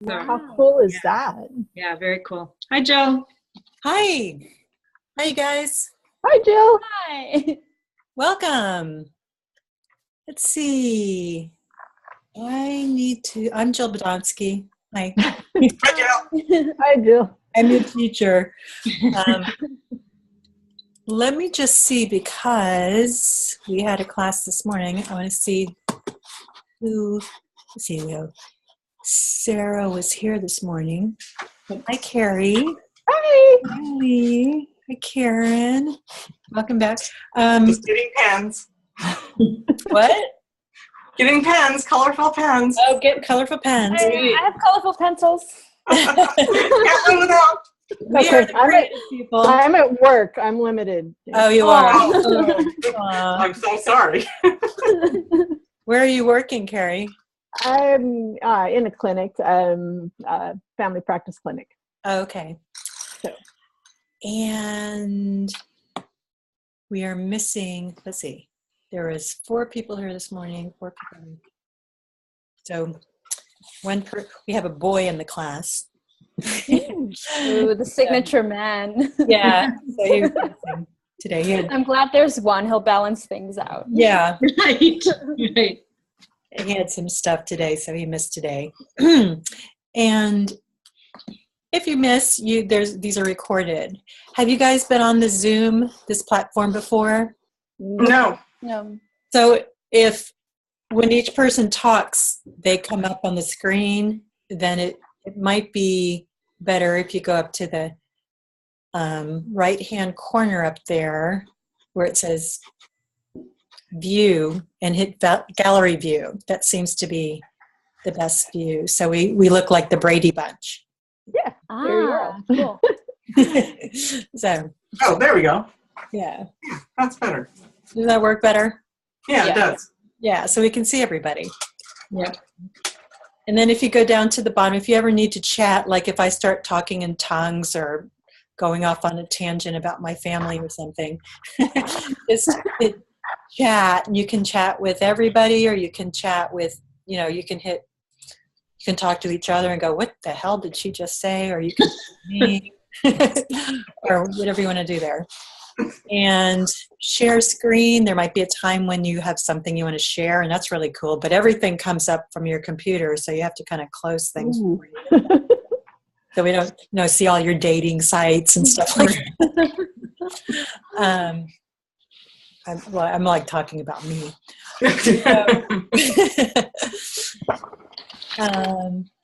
So, How cool is that? yeah, very cool. Hi, Jill. Hi. Hi, you guys. Hi, Jill. Hi. Welcome. Let's see. I'm Jill Bodonsky. Hi. Hi, Jill. I'm your teacher. Let me just see, because we had a class this morning. I want to see who, let's see, we have Sarah was here this morning. Hi, Carrie. Hi. Hi, Lee. Hi, Karen. Welcome back. Just getting pens. What? Getting pens, colorful pens. Oh, get colorful pens. I have colorful pencils. Can't live without. We Okay, are the greatest people. I'm at work. I'm limited. Oh, you are. Oh. Aw. I'm so sorry. Where are you working, Carrie? I'm in a clinic, family practice clinic. Okay. So. And we are missing, let's see, there was 4 people here this morning, 4 people. So we have a boy in the class. Ooh, the signature man. Yeah. So he was missing today. I'm glad there's one. He'll balance things out. Yeah. Right. Right. He had some stuff today, so he missed today. And if you miss, these are recorded. Have you guys been on the Zoom, this platform before? No. No. So when each person talks, they come up on the screen, then it might be better if you go up to the right-hand corner up there where it says view and hit gallery view. That seems to be the best view. So we look like the Brady Bunch. Yeah. There you go. Cool. So, Oh, there we go. yeah. That's better. Does that work better? Yeah, Yeah. it does. Yeah, so we can see everybody. Yep. And then if you go down to the bottom, if you ever need to chat, like if I start talking in tongues or going off on a tangent about my family or something, just hit chat, and you can chat with everybody, or you can chat with, you can talk to each other and go, what the hell did she just say? Or you can me or whatever you want to do there. And share screen. There might be a time when you have something you want to share, and that's really cool. But everything comes up from your computer, so you have to kind of close things. So we don't, see all your dating sites and stuff like that. I'm like talking about me.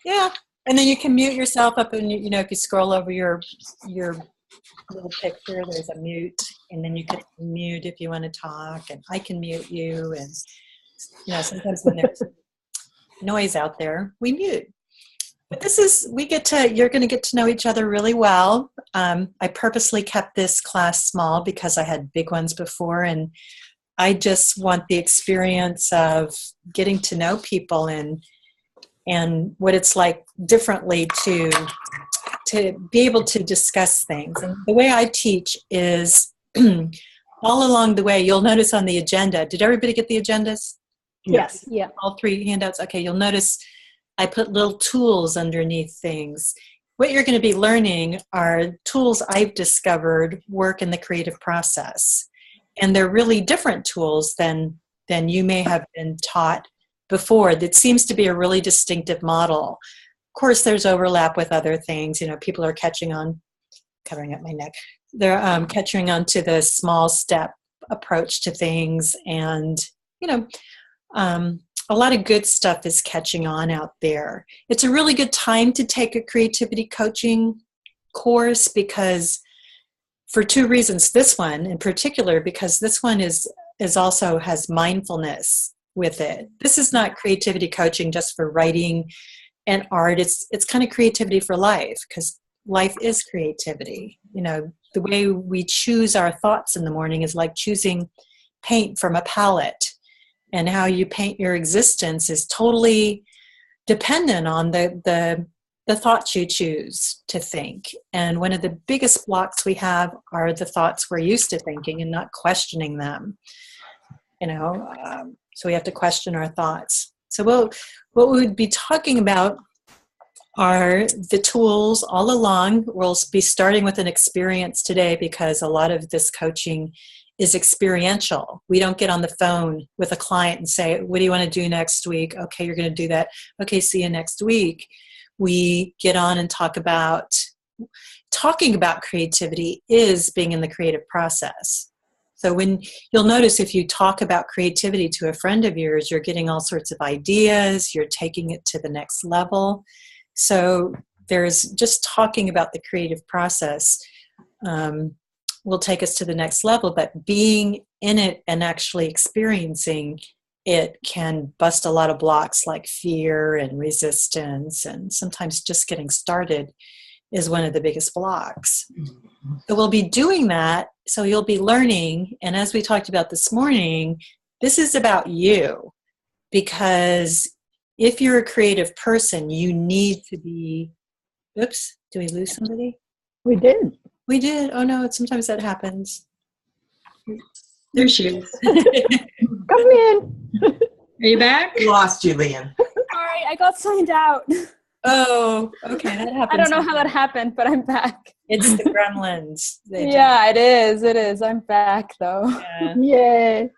Yeah, and then you can mute yourself up, and if you scroll over your little picture, there's a mute, and then you can mute if you want to talk, and I can mute you, and sometimes when there's noise out there, we mute. But you're going to get to know each other really well. I purposely kept this class small because I had big ones before, and I just want the experience of getting to know people and what it's like differently to be able to discuss things. And the way I teach is all along the way, you'll notice on the agenda, did everybody get the agendas? Yes. Yeah. All 3 handouts? Okay, you'll notice I put little tools underneath things. What you're going to be learning are tools I've discovered work in the creative process. And they're really different tools than you may have been taught before. That seems to be a really distinctive model. Of course, there's overlap with other things. People are catching on, covering up my neck. They're catching on to the small step approach to things. And, a lot of good stuff is catching on out there. It's a really good time to take a creativity coaching course because for 2 reasons. This one in particular, because this one is also has mindfulness with it. This is not creativity coaching just for writing and art. It's kind of creativity for life, because life is creativity. The way we choose our thoughts in the morning is like choosing paint from a palette. And how you paint your existence is totally dependent on the thoughts you choose to think. And one of the biggest blocks we have are the thoughts we're used to thinking and not questioning them. So we have to question our thoughts. So what we would be talking about are the tools all along. We'll be starting with an experience today because a lot of this coaching is experiential. We don't get on the phone with a client and say, what do you want to do next week? Okay, you're going to do that. Okay, see you next week. We get on and talking about creativity is being in the creative process. So when you'll notice if you talk about creativity to a friend of yours, you're getting all sorts of ideas, you're taking it to the next level. So there's just talking about the creative process will take us to the next level, but being in it and actually experiencing it can bust a lot of blocks like fear and resistance, and sometimes just getting started is one of the biggest blocks. So we'll be doing that, so you'll be learning, and as we talked about this morning, this is about you, because if you're a creative person, you need to be, oops, did we lose somebody? We did. We did. Oh no, sometimes that happens. There she is. Come in. Are you back? We lost you, Leanne. Sorry, I got signed out. Oh, okay, that happens. I don't know how that happened, but I'm back. It's the gremlins. They Yeah, it is. It is. I'm back though. yeah. Yay.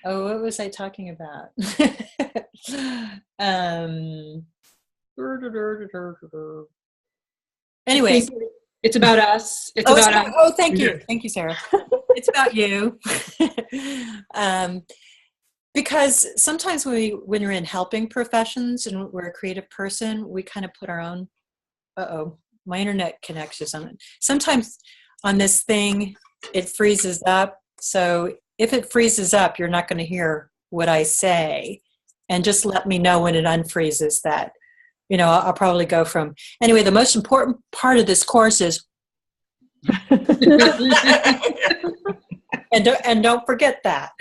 Oh, what was I talking about? Anyway. It's about us. It's about us. Oh, thank you. Thank you, Sarah. It's about you. Because sometimes when we're in helping professions and we're a creative person, we kind of put our own, my internet connections on it. Sometimes on this thing, it freezes up. So if it freezes up, you're not going to hear what I say. And just let me know when it unfreezes that. You know, I'll probably go from, anyway, the most important part of this course is, and don't forget that.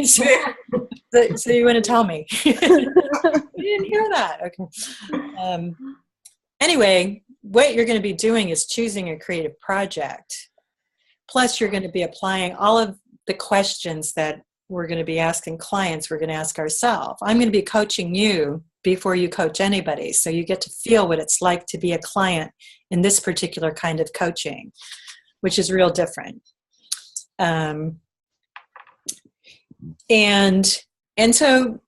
So you want to tell me. You didn't hear that. Okay. Anyway, what you're going to be doing is choosing a creative project. Plus, you're going to be applying all of the questions that we're going to be asking clients, we're going to ask ourselves. I'm going to be coaching you before you coach anybody. So you get to feel what it's like to be a client in this particular kind of coaching, which is real different. And so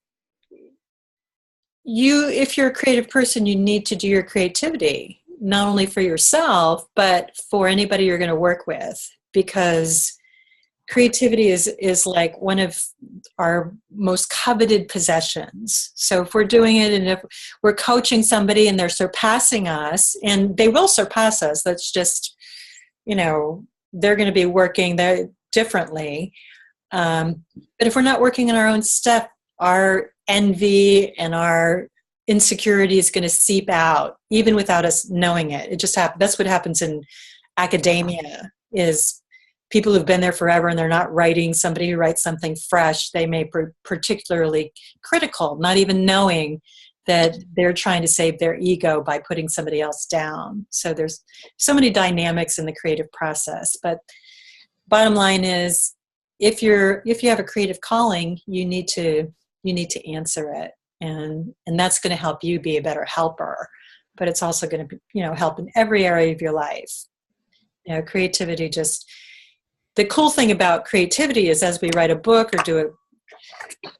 if you're a creative person, you need to do your creativity, not only for yourself, but for anybody you're going to work with, because creativity is like one of our most coveted possessions. So if we're doing it and if we're coaching somebody and they're surpassing us, and they will surpass us, that's just, they're going to be working there differently. But if we're not working on our own stuff, our envy and our insecurity is going to seep out, even without us knowing it. It just happens. That's what happens in academia, is people who've been there forever and they're not writing, somebody who writes something fresh, they may be particularly critical, not even knowing that they're trying to save their ego by putting somebody else down. So there's so many dynamics in the creative process. But bottom line is, if you have a creative calling, you need to answer it. And that's going to help you be a better helper. But it's also going to help in every area of your life. Creativity just... The cool thing about creativity is, as we write a book or do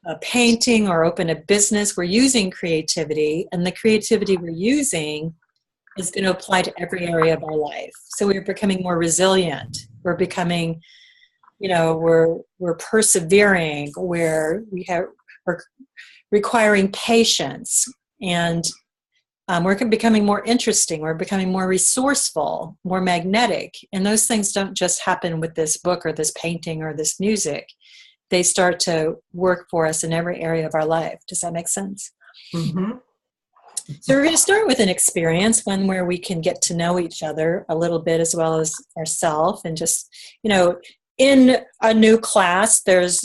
a painting or open a business, we're using creativity, and the creativity we're using is going to apply to every area of our life. So we're becoming more resilient. We're becoming, we're persevering. We're requiring patience, and we're becoming more interesting. We're becoming more resourceful, more magnetic. And those things don't just happen with this book or this painting or this music. They start to work for us in every area of our life. Does that make sense? Mm-hmm. So we're going to start with an experience, one where we can get to know each other a little bit as well as ourselves. And just, in a new class, there's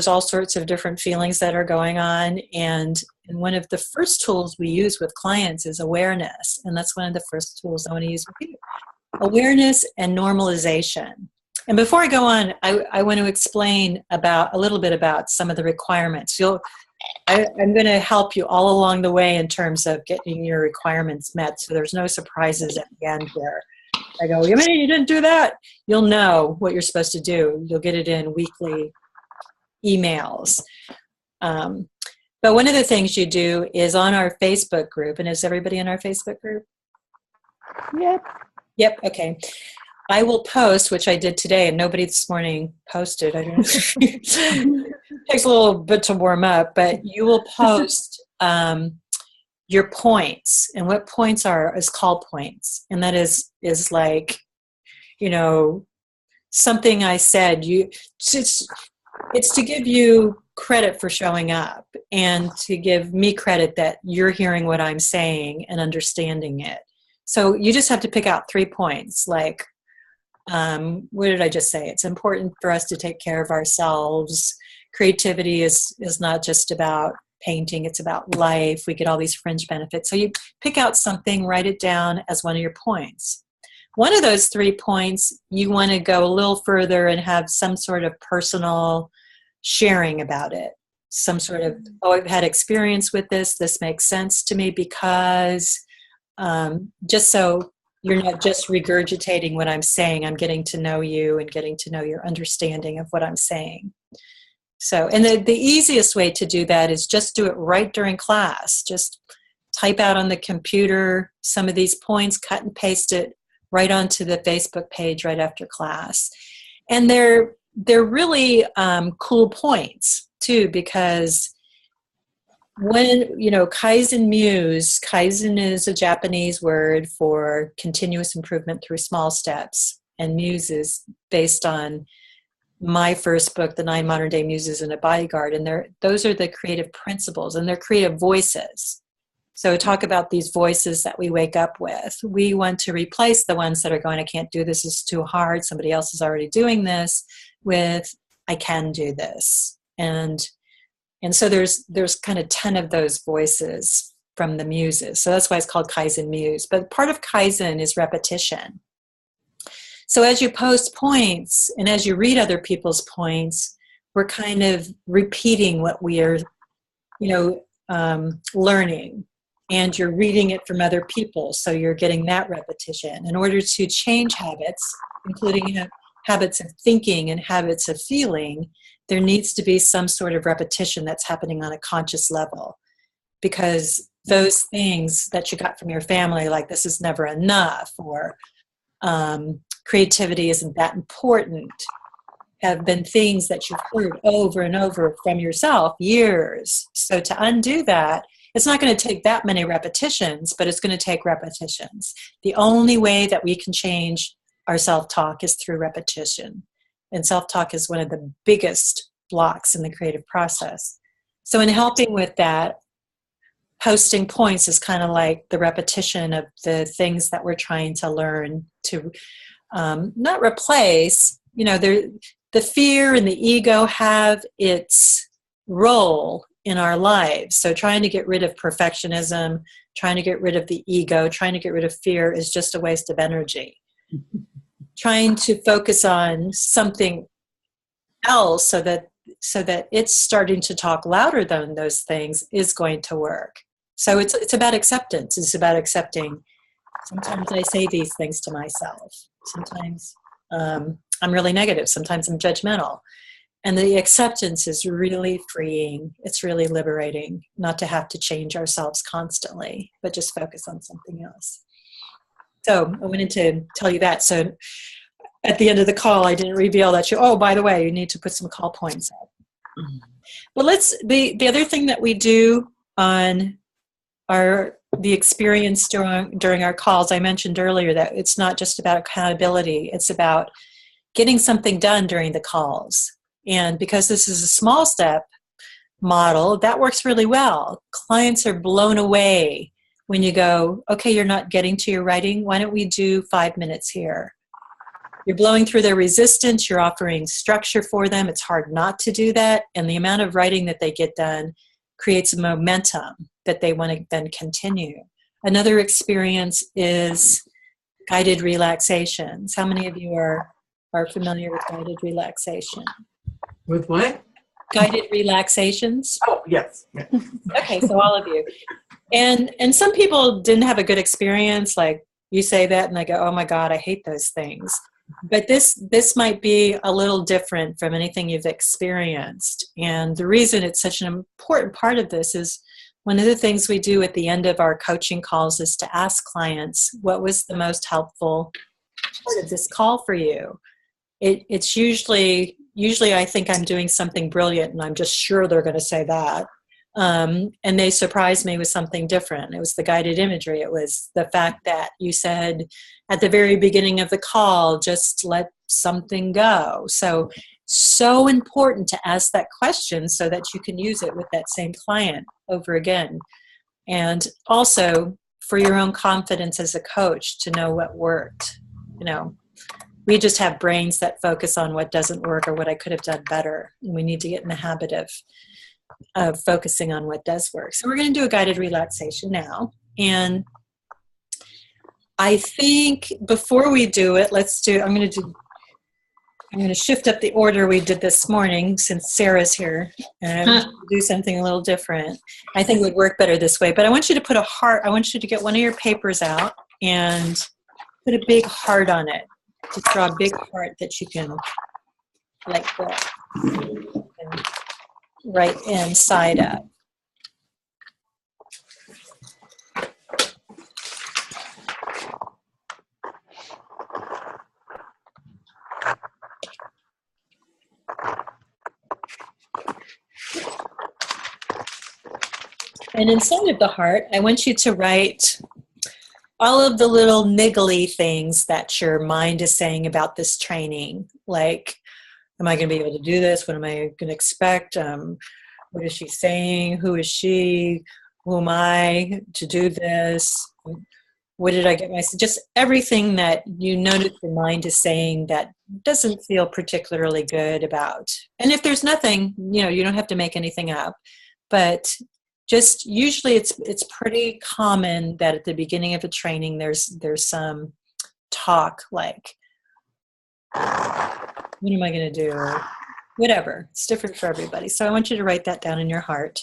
all sorts of different feelings that are going on. And one of the first tools we use with clients is awareness. And that's one of the first tools I want to use with you. Awareness and normalization. And before I go on, I want to explain a little bit about some of the requirements. I'm going to help you all along the way in terms of getting your requirements met. So there's no surprises at the end here. I go, you mean you didn't do that? You'll know what you're supposed to do. You'll get it in weekly emails. But one of the things you do is on our Facebook group, and is everybody in our Facebook group? Yep. Yep, okay. I will post, which I did today, and nobody this morning posted. I don't know. It takes a little bit to warm up, but you will post your points, and what points is call points, and that is like, you know, something I said. It's to give you credit for showing up, and to give me credit that you're hearing what I'm saying and understanding it. So you just have to pick out 3 points, like, what did I just say? It's important for us to take care of ourselves. Creativity is not just about painting, it's about life. We get all these fringe benefits. So you pick out something, write it down as one of your points. One of those 3 points, you want to go a little further and have some sort of personal sharing about it. Some sort of, oh, I've had experience with this. This makes sense to me because, just so you're not just regurgitating what I'm saying. I'm getting to know you and getting to know your understanding of what I'm saying. So, and the easiest way to do that is just do it right during class. Just type out on the computer some of these points, cut and paste it right onto the Facebook page right after class. And they're really cool points too, because when, you know, Kaizen Muse, Kaizen is a Japanese word for continuous improvement through small steps. And Muse is based on my first book, The 9 Modern Day Muses and a Bodyguard. And those are the creative principles, and they're creative voices. So talk about these voices that we wake up with. We want to replace the ones that are going, I can't do this, it's too hard, somebody else is already doing this, with I can do this. And so there's kind of 10 of those voices from the Muses. So that's why it's called Kaizen Muse. But part of Kaizen is repetition. So as you post points and as you read other people's points, we're kind of repeating what we are, you know, learning. And you're reading it from other people, so you're getting that repetition. In order to change habits, including habits of thinking and habits of feeling, there needs to be some sort of repetition that's happening on a conscious level. Because those things that you got from your family, like this is never enough, or creativity isn't that important, have been things that you've heard over and over from yourself years. So to undo that, it's not going to take that many repetitions, but it's going to take repetitions. The only way that we can change our self-talk is through repetition. And self-talk is one of the biggest blocks in the creative process. So in helping with that, posting points is kind of like the repetition of the things that we're trying to learn to not replace. You know, the fear and the ego have its role in our lives. So trying to get rid of perfectionism, trying to get rid of the ego, trying to get rid of fear is just a waste of energy. Trying to focus on something else so that it's starting to talk louder than those things is going to work. So it's about acceptance. It's about accepting. Sometimes I say these things to myself. Sometimes I'm really negative. Sometimes I'm judgmental. And the acceptance is really freeing. It's really liberating not to have to change ourselves constantly, but just focus on something else. So I wanted to tell you that. So at the end of the call, I didn't reveal that by the way, you need to put some call points up. But the other thing that we do on the experience during our calls, I mentioned earlier that it's not just about accountability. It's about getting something done during the calls. And because this is a small step model, that works really well. Clients are blown away when you go, okay, you're not getting to your writing. Why don't we do 5 minutes here? You're blowing through their resistance. You're offering structure for them. It's hard not to do that. And the amount of writing that they get done creates a momentum that they want to then continue. Another experience is guided relaxations. How many of you are familiar with guided relaxation? With what? guided relaxations? Oh, yes. Yeah. Okay, so all of you. And some people didn't have a good experience, like you say that and they go, oh my God, I hate those things. But this might be a little different from anything you've experienced. And the reason it's such an important part of this is one of the things we do at the end of our coaching calls is to ask clients, what was the most helpful part of this call for you? It's usually I think I'm doing something brilliant and I'm just sure they're going to say that. And they surprised me with something different. It was the guided imagery. It was the fact that you said at the very beginning of the call, just let something go. So important to ask that question so that you can use it with that same client over again. And also for your own confidence as a coach to know what worked. You know, we just have brains that focus on what doesn't work or what I could have done better. And we need to get in the habit of focusing on what does work. So we're going to do a guided relaxation now. And I think before we do it, I'm going to shift up the order we did this morning since Sarah's here, and I'm going to do something a little different. I think it would work better this way, but I want you to put a heart, I want you to get one of your papers out and put a big heart on it. Just draw a big heart that you can, like that, and right inside of. And inside of the heart, I want you to write all of the little niggly things that your mind is saying about this training. Like, am I going to be able to do this? What am I going to expect? What is she saying? Who is she? Who am I to do this? What did I get myself? Just everything that you notice your mind is saying that doesn't feel particularly good about. And if there's nothing, you don't have to make anything up. But just usually it's pretty common that at the beginning of a training there's some talk like, what am I going to do? Whatever. It's different for everybody. So I want you to write that down in your heart.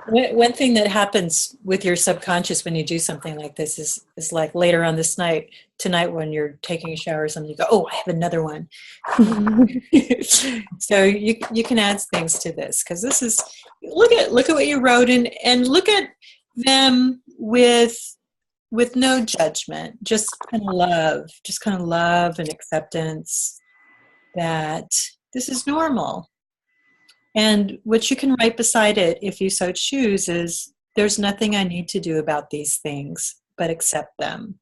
One thing that happens with your subconscious when you do something like this is like later on tonight when you're taking a shower or something, you go, oh, I have another one. So you can add things to this because this is, look at what you wrote and look at them with no judgment, just kind of love and acceptance that this is normal. And what you can write beside it, if you so choose, is there's nothing I need to do about these things but accept them.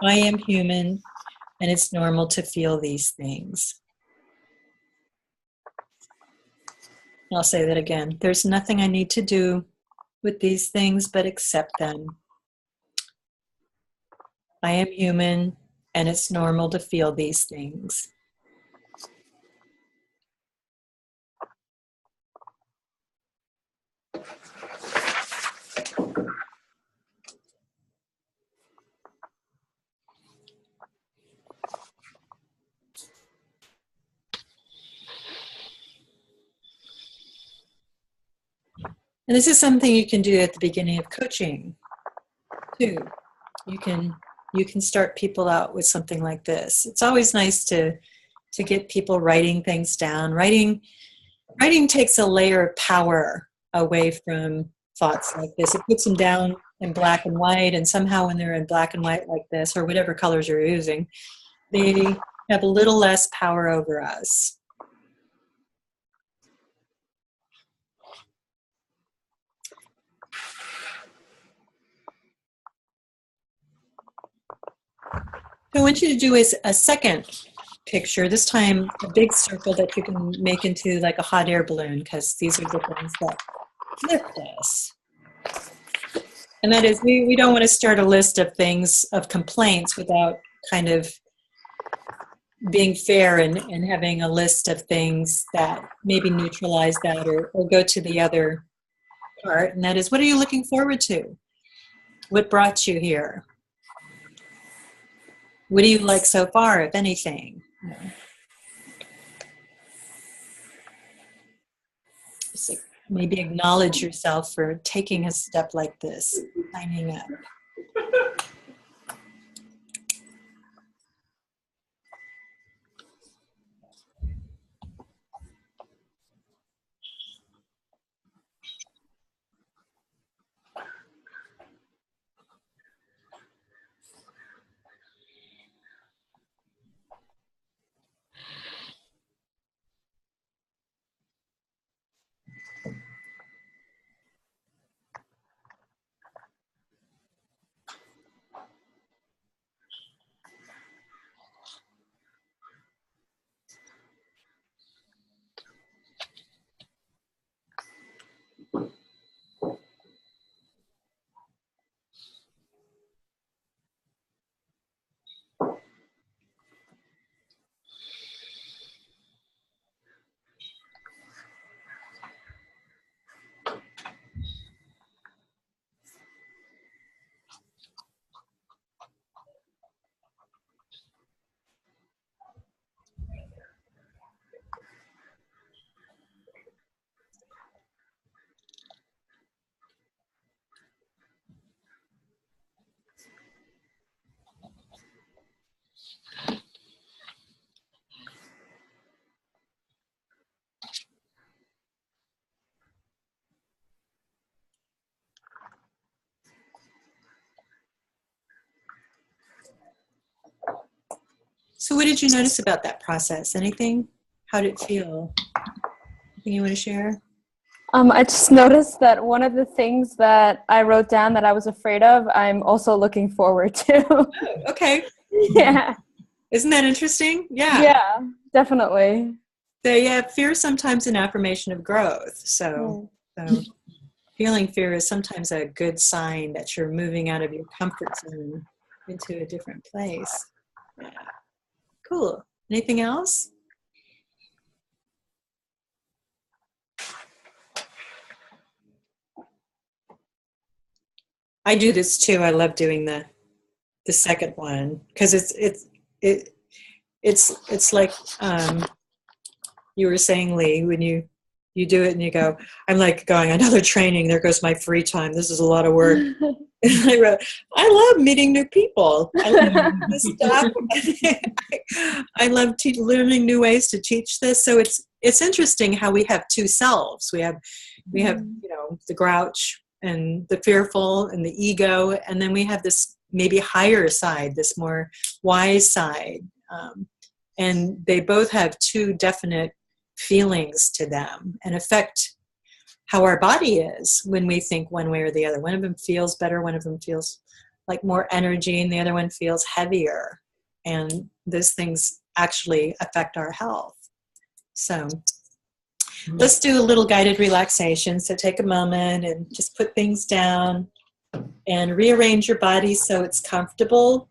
I am human, and it's normal to feel these things. I'll say that again. There's nothing I need to do with these things but accept them. I am human, and it's normal to feel these things. And this is something you can do at the beginning of coaching too. You can start people out with something like this. It's always nice to get people writing things down. Writing takes a layer of power away from thoughts like this. It puts them down in black and white, and somehow when they're in black and white like this, or whatever colors you're using, they have a little less power over us. So I want you to do a second picture, this time a big circle that you can make into like a hot air balloon, because these are the things that lift us. And that is, we don't want to start a list of things, of complaints, without kind of being fair and having a list of things that maybe neutralize that or go to the other part. And that is, what are you looking forward to? What brought you here? What do you like so far, if anything? Just like maybe acknowledge yourself for taking a step like this, signing up. So what did you notice about that process? Anything? How did it feel? Anything you want to share? I just noticed that one of the things that I wrote down that I was afraid of, I'm also looking forward to. Oh, okay. Yeah. Isn't that interesting? Yeah. Yeah, definitely. So yeah, fear is sometimes an affirmation of growth. So feeling fear is sometimes a good sign that you're moving out of your comfort zone into a different place. Yeah. Cool. Anything else? I do this too. I love doing the second one because it's like you were saying, Lee, when you do it and you go, I'm like going, another training, there goes my free time. This is a lot of work. And I wrote, I love meeting new people. I love this stuff. I love learning new ways to teach this. So it's interesting how we have two selves. We have the grouch and the fearful and the ego, and then we have this maybe higher side, this more wise side. And they both have two definite feelings to them and affect how our body is when we think one way or the other. One of them feels better, one of them feels like more energy, and the other one feels heavier. And those things actually affect our health. So let's do a little guided relaxation. So take a moment and just put things down and rearrange your body so it's comfortable.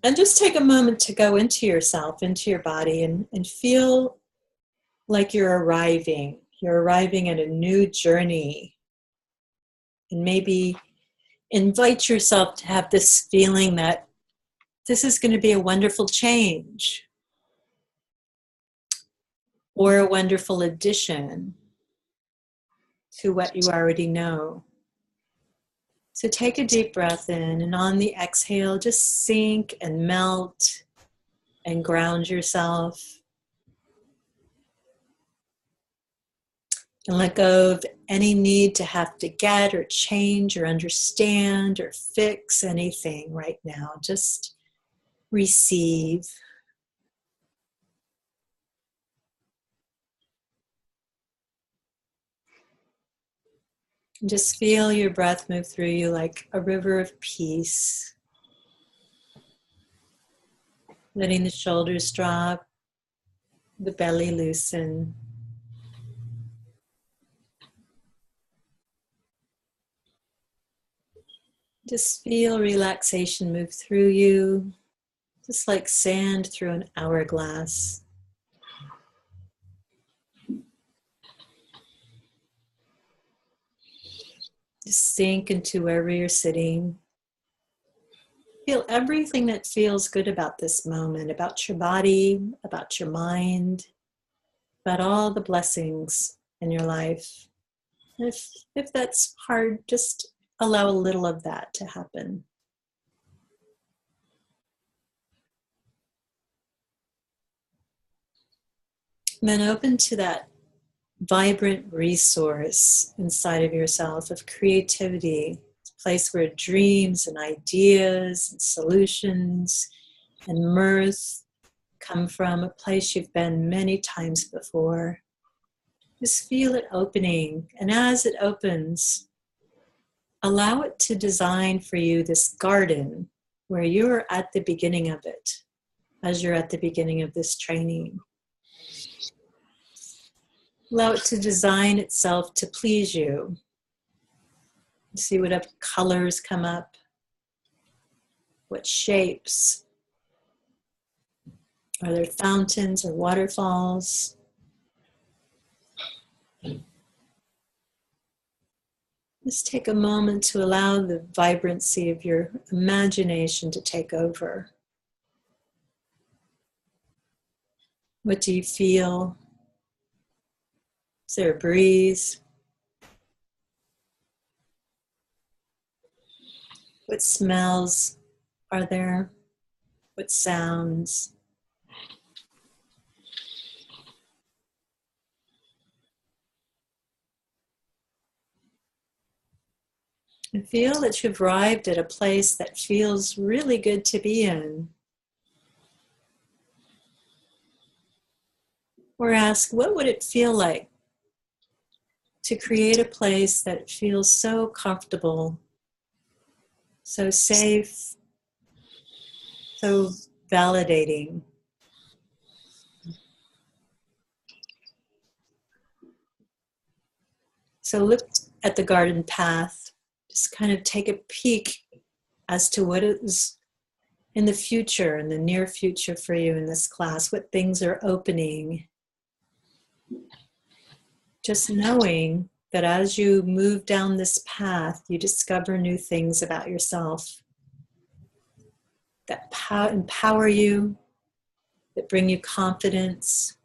And just take a moment to go into yourself, into your body, and feel like you're arriving. You're arriving at a new journey. And maybe invite yourself to have this feeling that this is going to be a wonderful change. or a wonderful addition to what you already know. So take a deep breath in, and on the exhale, just sink and melt and ground yourself. And let go of any need to have to get or change or understand or fix anything right now. Just receive. And just feel your breath move through you like a river of peace. Letting the shoulders drop, the belly loosen. Just feel relaxation move through you, just like sand through an hourglass. Just sink into wherever you're sitting. Feel everything that feels good about this moment, about your body, about your mind, about all the blessings in your life. And if that's hard, just allow a little of that to happen. And then open to that vibrant resource inside of yourself of creativity. It's a place where dreams and ideas and solutions and mirth come from, a place you've been many times before. Just feel it opening, and as it opens, allow it to design for you this garden where you're at the beginning of it, as you're at the beginning of this training. Allow it to design itself to please you. See what colors come up, what shapes. Are there fountains or waterfalls? Just take a moment to allow the vibrancy of your imagination to take over. What do you feel? Is there a breeze? What smells are there? What sounds? And feel that you've arrived at a place that feels really good to be in. Or ask, what would it feel like to create a place that feels so comfortable, so safe, so validating? So look at the garden path. Just kind of take a peek as to what is in the future, in the near future for you in this class, what things are opening. Just knowing that as you move down this path, you discover new things about yourself that empower you, that bring you confidence,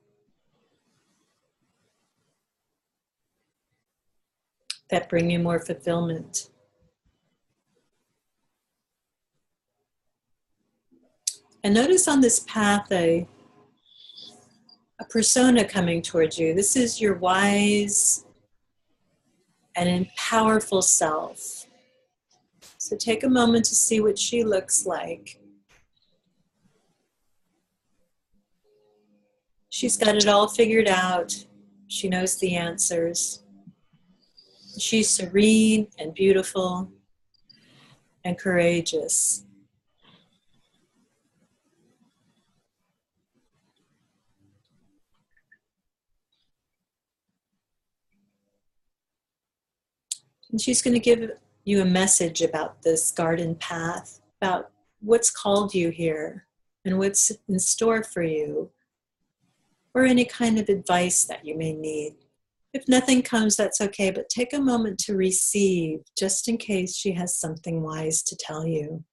that bring you more fulfillment. And notice on this path a persona coming towards you. This is your wise and powerful self. So take a moment to see what she looks like. She's got it all figured out. She knows the answers. She's serene and beautiful and courageous. And she's going to give you a message about this garden path, about what's called you here and what's in store for you, or any kind of advice that you may need. If nothing comes, that's okay, but take a moment to receive, just in case she has something wise to tell you.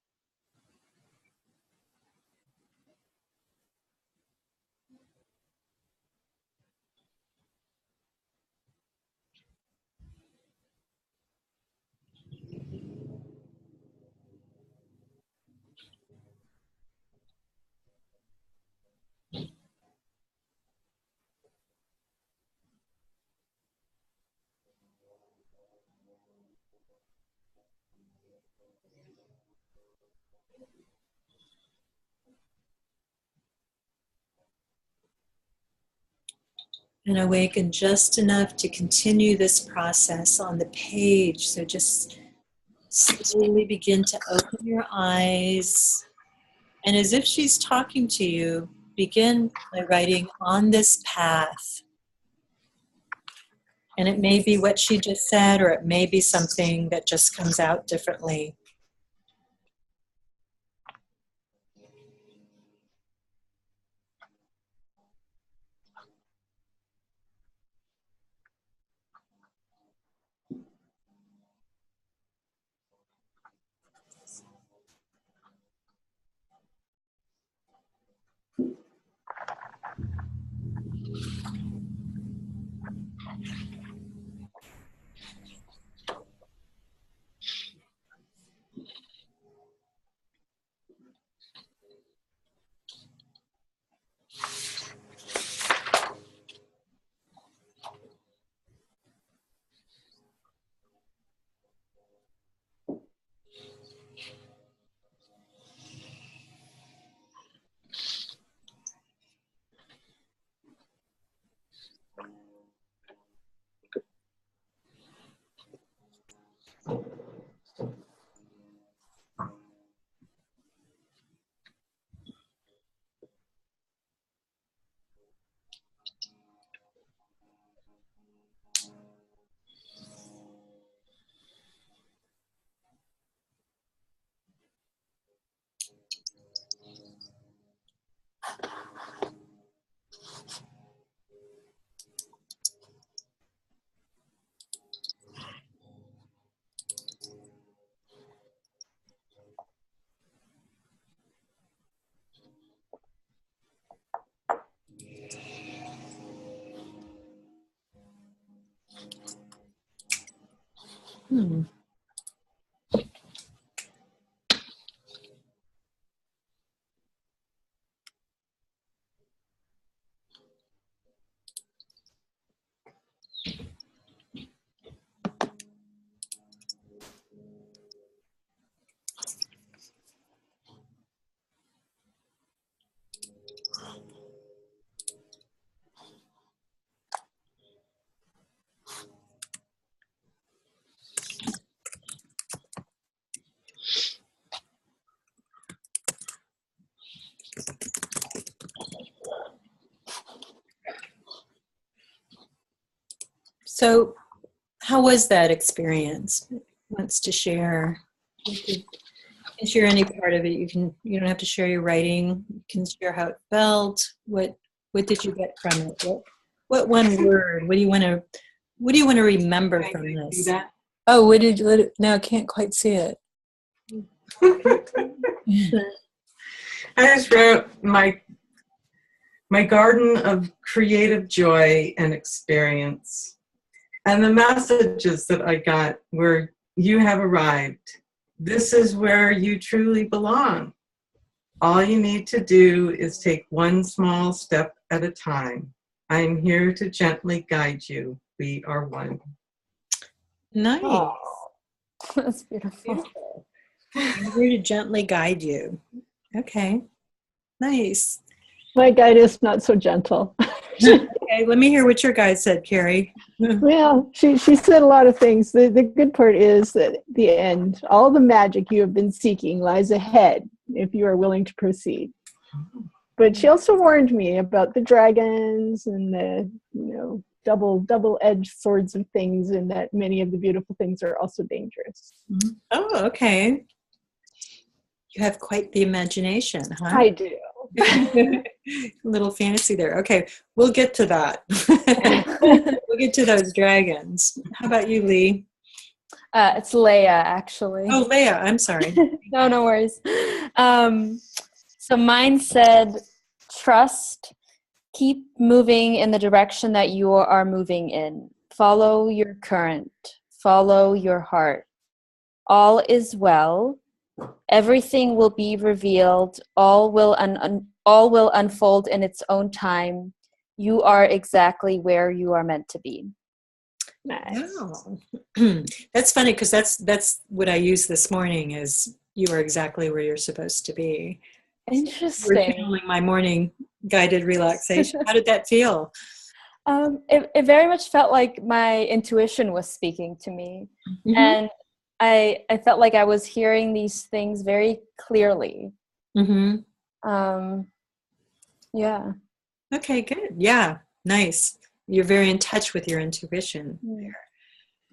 And awaken just enough to continue this process on the page. So just slowly begin to open your eyes. And as if she's talking to you, begin by writing on this path. And it may be what she just said, or it may be something that just comes out differently. So, how was that experience? Wants to share? You can share any part of it. You don't have to share your writing. You can share how it felt. What did you get from it? What one word? What do you want to remember Can from I this? do that? Oh, what did you? No, I can't quite see it. I just wrote my garden of creative joy and experience. And the messages that I got were, you have arrived. This is where you truly belong. All you need to do is take one small step at a time. I'm here to gently guide you. We are one. Nice. Oh, That's beautiful. Beautiful. I'm here to gently guide you. Okay. Nice. my guide is not so gentle. Okay, let me hear what your guide said, Carrie. Well, she said a lot of things. The good part is that at the end, all the magic you have been seeking lies ahead if you are willing to proceed. But she also warned me about the dragons and the, double-edged swords of things, and that many of the beautiful things are also dangerous. Oh, okay. You have quite the imagination, huh? I do. Little fantasy there. Okay, we'll get to that. We'll get to those dragons. How about you, Lee? It's Leia, actually. Oh, Leia, I'm sorry. No worries. So mine said, trust, keep moving in the direction that you are moving in. Follow your current. Follow your heart. All is well. Everything will be revealed. All will unfold in its own time. You are exactly where you are meant to be. Nice. Wow. That's funny because that's what I used this morning is you are exactly where you're supposed to be. We're Interesting. channeling my morning guided relaxation. How did that feel? It very much felt like my intuition was speaking to me. Mhm. And I felt like I was hearing these things very clearly. Mm-hmm. Yeah. Okay, good. Yeah, nice. You're very in touch with your intuition.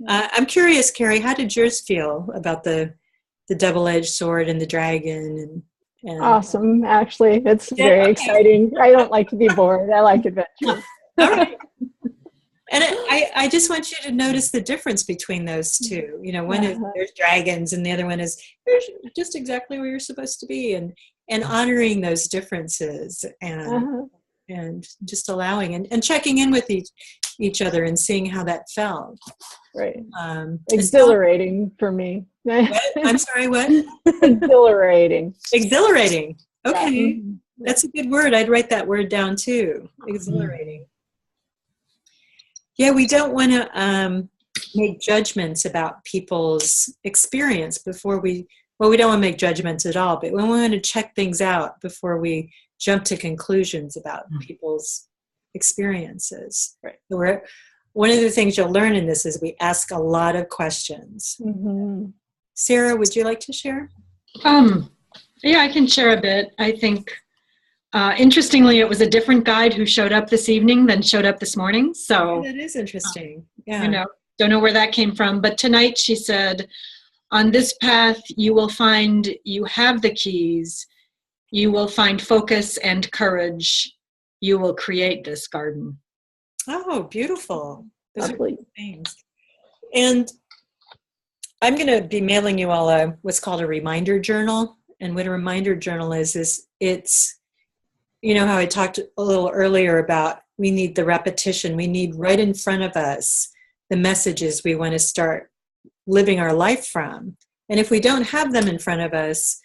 I'm curious, Carrie, how did yours feel about the double-edged sword and the dragon and Awesome. Actually, it's Yeah, very okay. exciting. I don't like to be bored. I like adventure. all right. And I just want you to notice the difference between those two. You know, one is there's dragons, and the other one is you're just exactly where you're supposed to be, and honoring those differences, and just allowing and checking in with each other and seeing how that felt. Right. It's Exhilarating for me. what? I'm sorry, what? Exhilarating. Exhilarating. Okay, Yeah. Mhm. that's a good word. I'd write that word down too. Exhilarating. Yeah, we don't want to make judgments about people's experience before we don't want to make judgments at all, but we want to check things out before we jump to conclusions about people's experiences. Right. So one of the things you'll learn in this is we ask a lot of questions. Mhm. Sarah, would you like to share? Yeah, I can share a bit. I think, interestingly, it was a different guide who showed up this evening than showed up this morning. So, That is interesting. Yeah. don't know where that came from. But tonight she said, on this path, you will find you have the keys. You will find focus and courage. You will create this garden. Oh, beautiful. Those are Lovely. good things. And I'm going to be mailing you all what's called a reminder journal. And what a reminder journal is it's, you know how I talked a little earlier about we need the repetition. We need right in front of us the messages we want to start living our life from. And if we don't have them in front of us,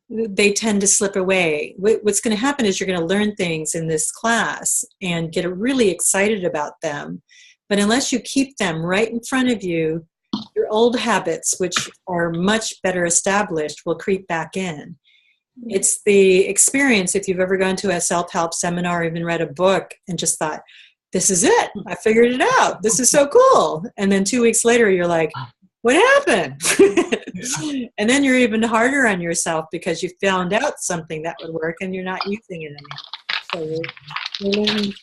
they tend to slip away. What's going to happen is you're going to learn things in this class and get really excited about them. But unless you keep them right in front of you, your old habits, which are much better established, will creep back in. It's the experience, if you've ever gone to a self-help seminar or even read a book and just thought, this is it, I figured it out, this is so cool. And then 2 weeks later, you're like, what happened? And then you're even harder on yourself because you found out something that would work and you're not using it anymore. So you're learning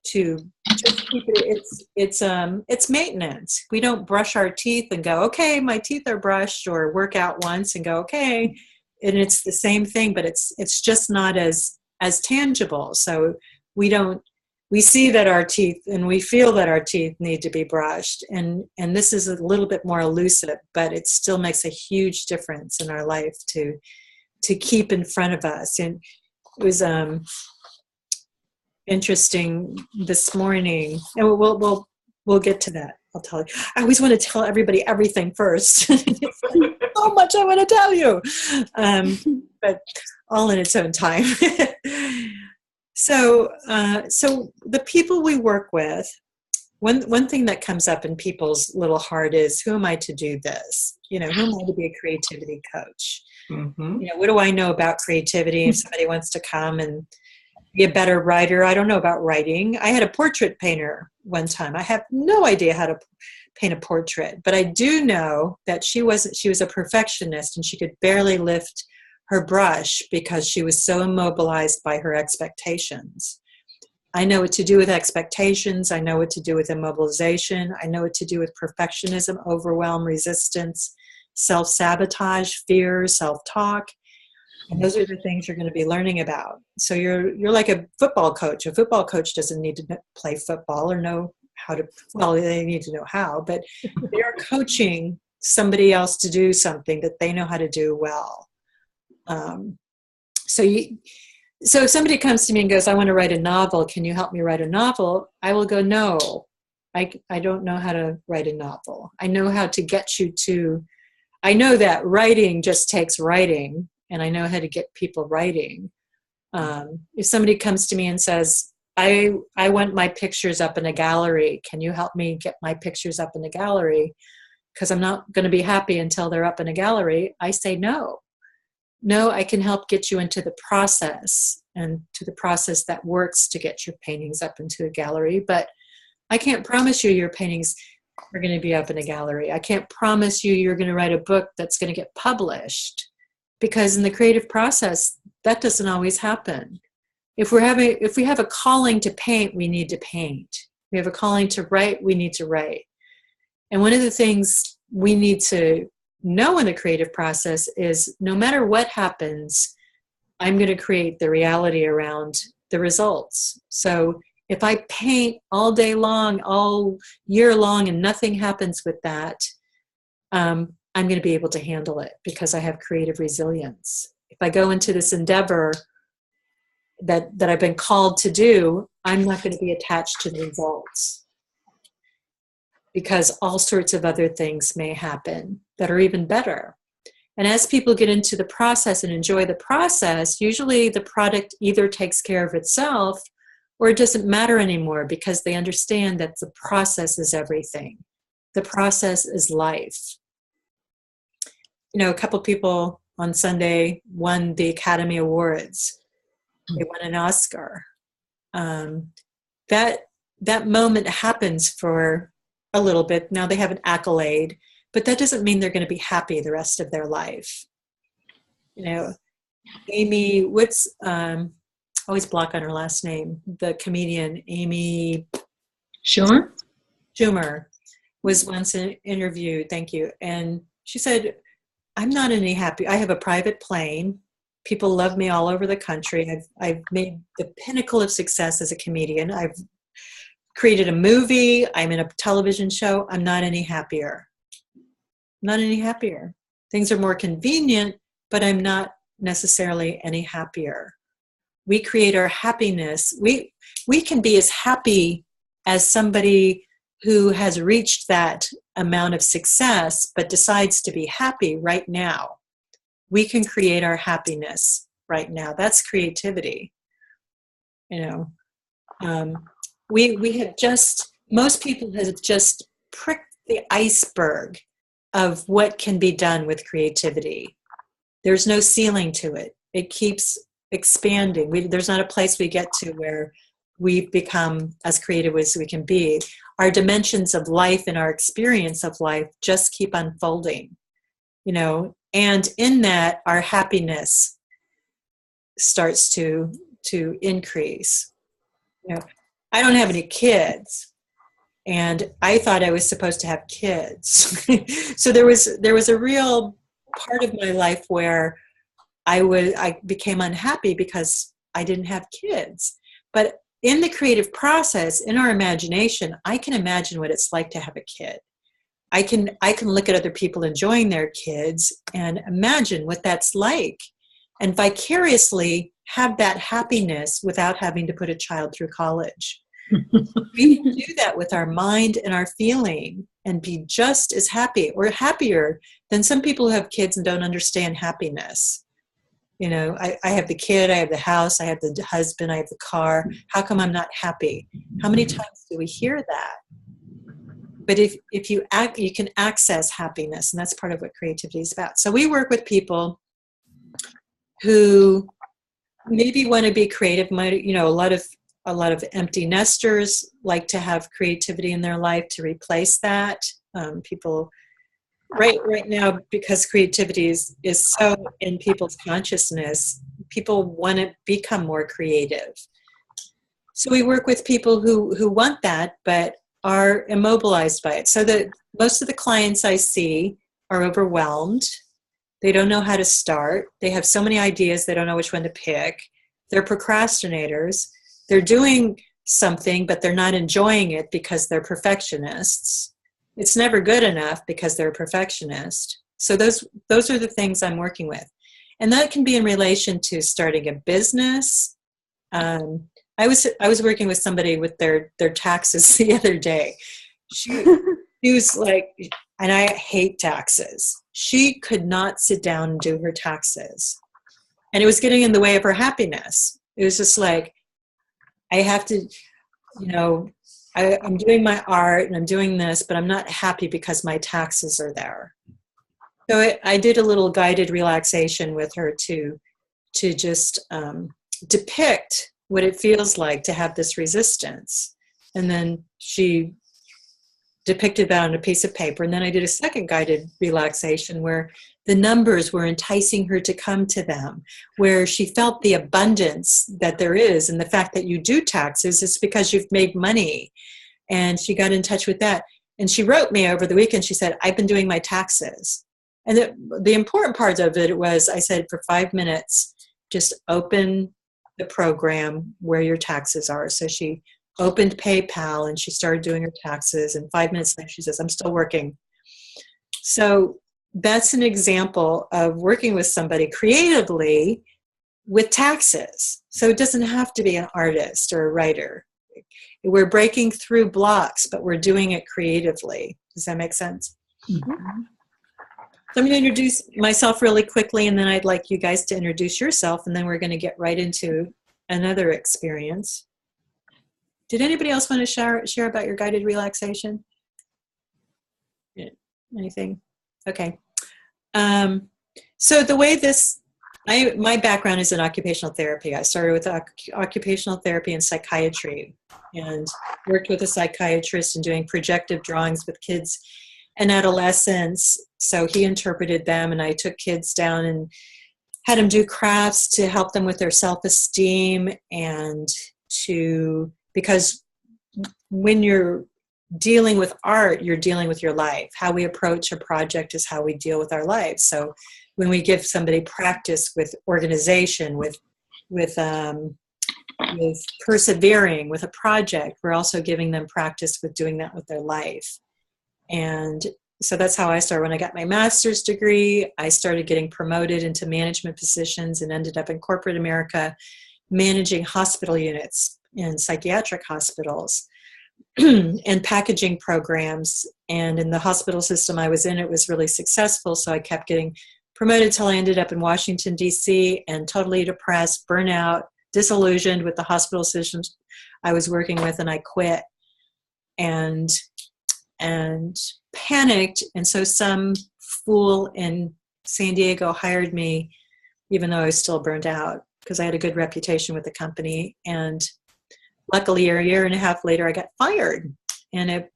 to just keep it. It's maintenance. We don't brush our teeth and go, okay, my teeth are brushed, or work out once and go, okay. And it's the same thing, but it's just not as tangible. So we see that our teeth and we feel that our teeth need to be brushed, and this is a little bit more elusive, but it still makes a huge difference in our life to keep in front of us. And it was interesting this morning, and we'll get to that. I'll tell you. I always want to tell everybody everything first. So much I want to tell you, but all in its own time. So the people we work with, one thing that comes up in people's little heart is, who am I to do this? You know, who am I to be a creativity coach? Mm-hmm. You know, what do I know about creativity? If somebody wants to come and be a better writer, I don't know about writing. I had a portrait painter one time. I have no idea how to paint a portrait, but I do know that she was a perfectionist, and she could barely lift her brush because she was so immobilized by her expectations. I know what to do with expectations. I know what to do with immobilization. I know what to do with perfectionism, overwhelm, resistance, self-sabotage, fear, self-talk. And those are the things you're going to be learning about. So you're like a football coach. A football coach doesn't need to play football or know how to, well, they need to know how, but they're coaching somebody else to do something that they know how to do well. So if somebody comes to me and goes, I want to write a novel, can you help me write a novel? I will go, no, I don't know how to write a novel. I know how to get you to, I know that writing just takes writing, and I know how to get people writing. If somebody comes to me and says, I want my pictures up in a gallery. Can you help me get my pictures up in a gallery? Because I'm not going to be happy until they're up in a gallery. I say no. No, I can help get you into the process and to the process that works to get your paintings up into a gallery. But I can't promise you your paintings are going to be up in a gallery. I can't promise you you're going to write a book that's going to get published, because in the creative process, that doesn't always happen. If we have a calling to paint, we need to paint. We have a calling to write, we need to write. And one of the things we need to know in the creative process is no matter what happens, I'm going to create the reality around the results. So if I paint all day long, all year long, and nothing happens with that, I'm going to be able to handle it because I have creative resilience. If I go into this endeavor that I've been called to do, I'm not going to be attached to the results, because all sorts of other things may happen that are even better. And as people get into the process and enjoy the process, usually the product either takes care of itself or it doesn't matter anymore, because they understand that the process is everything. The process is life. You know, a couple people on Sunday won the Academy Awards. They won an Oscar. That moment happens for a little bit. Now they have an accolade, but that doesn't mean they're going to be happy the rest of their life. You know, Amy, always block on her last name, the comedian Amy Schumer was once interviewed, thank you, and she said, I'm not any happy. I have a private plane. People love me all over the country. I've made the pinnacle of success as a comedian. I've created a movie. I'm in a television show. I'm not any happier. Not any happier. Things are more convenient, but I'm not necessarily any happier. We create our happiness. We can be as happy as somebody who has reached that amount of success but decides to be happy right now. We can create our happiness right now. That's creativity. You know, most people have just pricked the iceberg of what can be done with creativity. There's no ceiling to it. It keeps expanding. There's not a place we get to where we become as creative as we can be. Our dimensions of life and our experience of life just keep unfolding, you know, and in that our happiness starts to increase. You know, I don't have any kids, and I thought I was supposed to have kids. So there was a real part of my life where I became unhappy because I didn't have kids. But in the creative process, in our imagination, I can imagine what it's like to have a kid. I can look at other people enjoying their kids and imagine what that's like, and vicariously have that happiness without having to put a child through college. We do that with our mind and our feeling and be just as happy or happier than some people who have kids and don't understand happiness. You know, I have the kid, I have the house, I have the husband, I have the car. How come I'm not happy? How many times do we hear that? But if you can access happiness, and that's part of what creativity is about. So we work with people who maybe want to be creative. You know, a lot of empty nesters like to have creativity in their life to replace that. People right now, because creativity is so in people's consciousness, people want to become more creative. So we work with people who want that, but are immobilized by it. So that most of the clients I see are overwhelmed. They don't know how to start. They have so many ideas, they don't know which one to pick. They're procrastinators. They're doing something, but they're not enjoying it because they're perfectionists. It's never good enough because they're a perfectionist. So those are the things I'm working with. And that can be in relation to starting a business. I was working with somebody with their taxes the other day. She was like, and I hate taxes. She could not sit down and do her taxes. And it was getting in the way of her happiness. It was just like, I have to, I'm doing my art and I'm doing this, but I'm not happy because my taxes are there. So I did a little guided relaxation with her to just depict what it feels like to have this resistance. And then she depicted that on a piece of paper. And then I did a second guided relaxation where the numbers were enticing her to come to them, where she felt the abundance that there is. And the fact that you do taxes is because you've made money. And she got in touch with that. And she wrote me over the weekend. She said, I've been doing my taxes. And the important part of it was, I said, for 5 minutes, just open the program where your taxes are. So she opened PayPal and she started doing her taxes. And 5 minutes later, she says, I'm still working. So that's an example of working with somebody creatively with taxes. So it doesn't have to be an artist or a writer. We're breaking through blocks, but we're doing it creatively. Does that make sense? Mm-hmm. So I'm going to introduce myself really quickly, and then I'd like you guys to introduce yourself, and then we're going to get right into another experience. Did anybody else want to share about your guided relaxation? Anything? Okay. So the way my background is in occupational therapy. I started with occupational therapy and psychiatry and worked with a psychiatrist and doing projective drawings with kids and adolescents. So he interpreted them, and I took kids down and had them do crafts to help them with their self-esteem because when you're dealing with art, you're dealing with your life. How we approach a project is how we deal with our lives. So when we give somebody practice with organization, with persevering with a project, we're also giving them practice with doing that with their life. And so that's how I started. When I got my master's degree, I started getting promoted into management positions and ended up in corporate America managing hospital units in psychiatric hospitals and packaging programs. And in the hospital system I was in, it was really successful. So I kept getting promoted till I ended up in Washington, D.C. and totally depressed, burnout, disillusioned with the hospital systems I was working with, and I quit and panicked. And so some fool in San Diego hired me, even though I was still burned out, because I had a good reputation with the company. And luckily, a year and a half later, I got fired. And it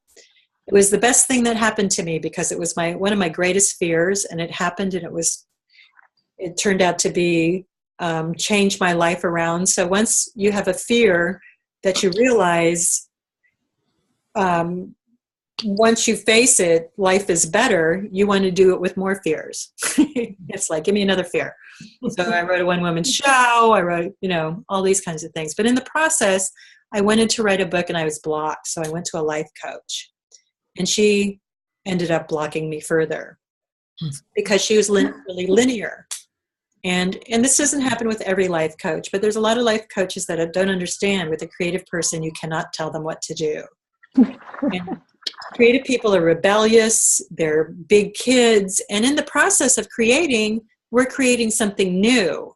was the best thing that happened to me, because it was one of my greatest fears, and it happened, and it turned out to be change my life around. So once you have a fear that you realize, once you face it, life is better, you want to do it with more fears. It's like, give me another fear. So I wrote a one-woman show. I wrote, all these kinds of things. But in the process, I wanted to write a book, and I was blocked. So I went to a life coach, and she ended up blocking me further because she was really linear. And this doesn't happen with every life coach, but there's a lot of life coaches that don't understand. With a creative person, you cannot tell them what to do. And creative people are rebellious, they're big kids, and in the process of creating, we're creating something new.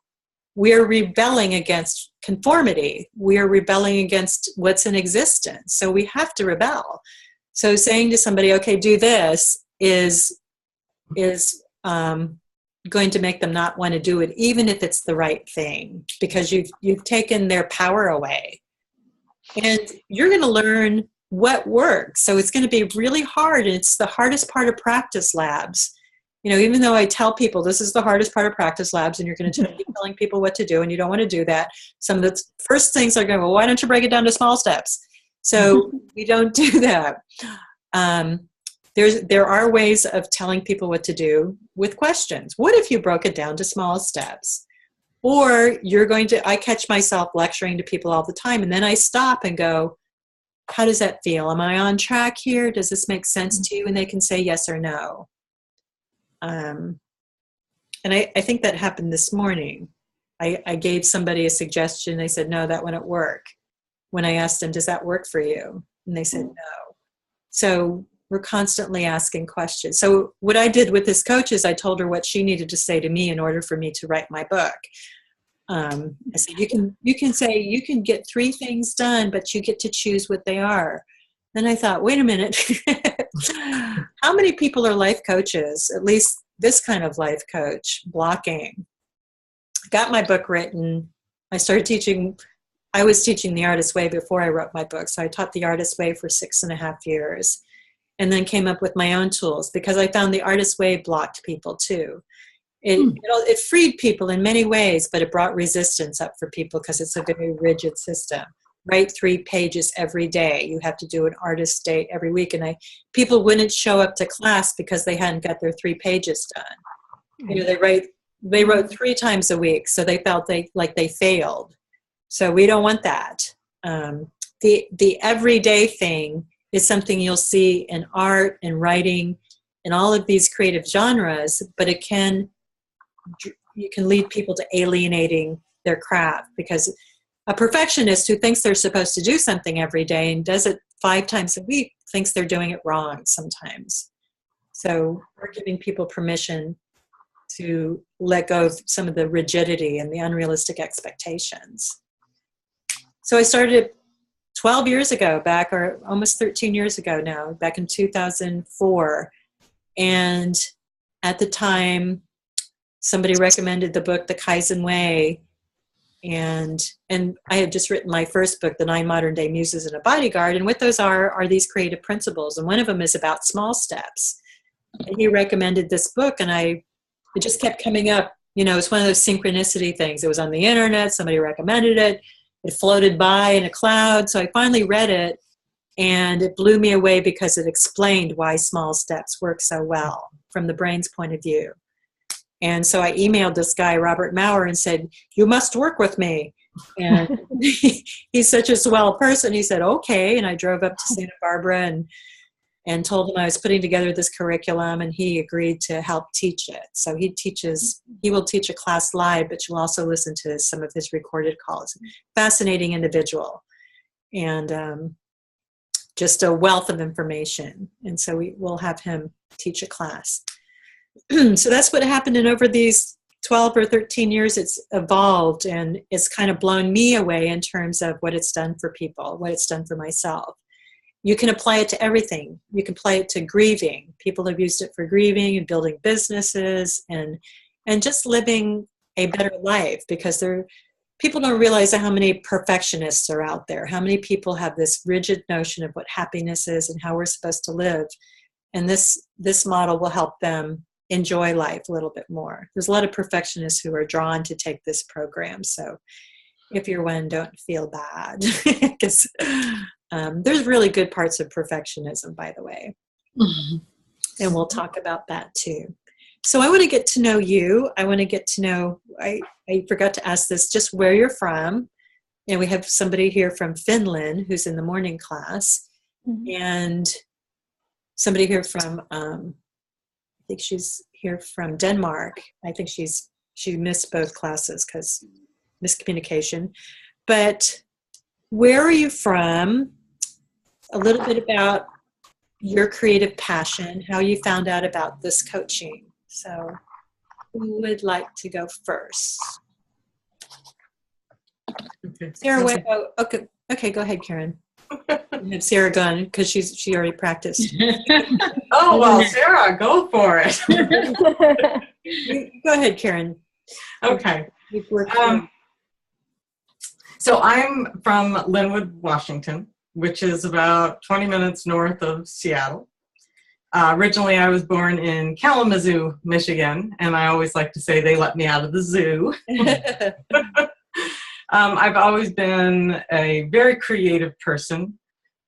We're rebelling against conformity. We are rebelling against what's in existence. So we have to rebel. So saying to somebody, okay, do this is going to make them not want to do it, even if it's the right thing, because you've taken their power away. And you're going to learn what works. So it's going to be really hard. And it's the hardest part of practice labs. Even though I tell people this is the hardest part of practice labs, and you're going to keep telling people what to do, and you don't want to do that. Some of the first things are going, well, why don't you break it down to small steps? So we don't do that. There are ways of telling people what to do with questions. What if you broke it down to small steps? Or I catch myself lecturing to people all the time, and then I stop and go, how does that feel? Am I on track here? Does this make sense to you? And they can say yes or no. And I think that happened this morning. I gave somebody a suggestion. They said, no, that wouldn't work. When I asked them, does that work for you? And they said, no. So we're constantly asking questions. So what I did with this coach is I told her what she needed to say to me in order for me to write my book. I said, you can say you can get 3 things done, but you get to choose what they are. Then I thought, wait a minute, how many people are life coaches? At least this kind of life coach, blocking. Got my book written. I started teaching. I was teaching the Artist Way before I wrote my book, so I taught the Artist Way for 6.5 years, and then came up with my own tools because I found the Artist Way blocked people too. It freed people in many ways, but it brought resistance up for people because it's a very rigid system. Write 3 pages every day. You have to do an artist day every week, and people wouldn't show up to class because they hadn't got their 3 pages done. You know, they wrote 3 times a week, so they felt like they failed. So we don't want that. The everyday thing is something you'll see in art and writing and all of these creative genres, but you can lead people to alienating their craft, because a perfectionist who thinks they're supposed to do something every day and does it 5 times a week thinks they're doing it wrong sometimes. So we're giving people permission to let go of some of the rigidity and the unrealistic expectations. So I started 12 years ago, or almost 13 years ago now, back in 2004. And at the time, somebody recommended the book, The Kaizen Way. And I had just written my first book, The 9 Modern Day Muses and a Bodyguard. And what those are these creative principles. And one of them is about small steps. And he recommended this book, and it just kept coming up. You know, it's one of those synchronicity things. It was on the internet. Somebody recommended it. It floated by in a cloud. So I finally read it, and it blew me away because it explained why small steps work so well from the brain's point of view. And so I emailed this guy, Robert Maurer, and said, you must work with me. And he's such a swell person. He said, okay. And I drove up to Santa Barbara and told him I was putting together this curriculum, and he agreed to help teach it. So he will teach a class live, but you'll also listen to some of his recorded calls. Fascinating individual, and just a wealth of information. And so we'll have him teach a class. So that's what happened. And over these 12 or 13 years, it's evolved, and it's kind of blown me away in terms of what it's done for people, what it's done for myself. You can apply it to everything. You can apply it to grieving. People have used it for grieving and building businesses and just living a better life, because people don't realize how many perfectionists are out there, how many people have this rigid notion of what happiness is and how we're supposed to live. And this model will help them enjoy life a little bit more. There's a lot of perfectionists who are drawn to take this program. So if you're one, don't feel bad, because there's really good parts of perfectionism, by the way. Mm-hmm. And we'll talk about that too. So I want to get to know you. I want to get to know, I forgot to ask this, just where you're from. And we have somebody here from Finland who's in the morning class. Mm-hmm. And somebody here from, I think she's here from Denmark. I think she missed both classes because miscommunication. But where are you from? A little bit about your creative passion, how you found out about this coaching. So who would like to go first? Okay. Sarah, okay, go ahead, Karen. And Sarah gone because she already practiced. Oh, well, Sarah, go for it. Go ahead, Karen. Okay. So I'm from Linwood, Washington, which is about 20 minutes north of Seattle. Originally, I was born in Kalamazoo, Michigan, and I always like to say they let me out of the zoo. I've always been a very creative person,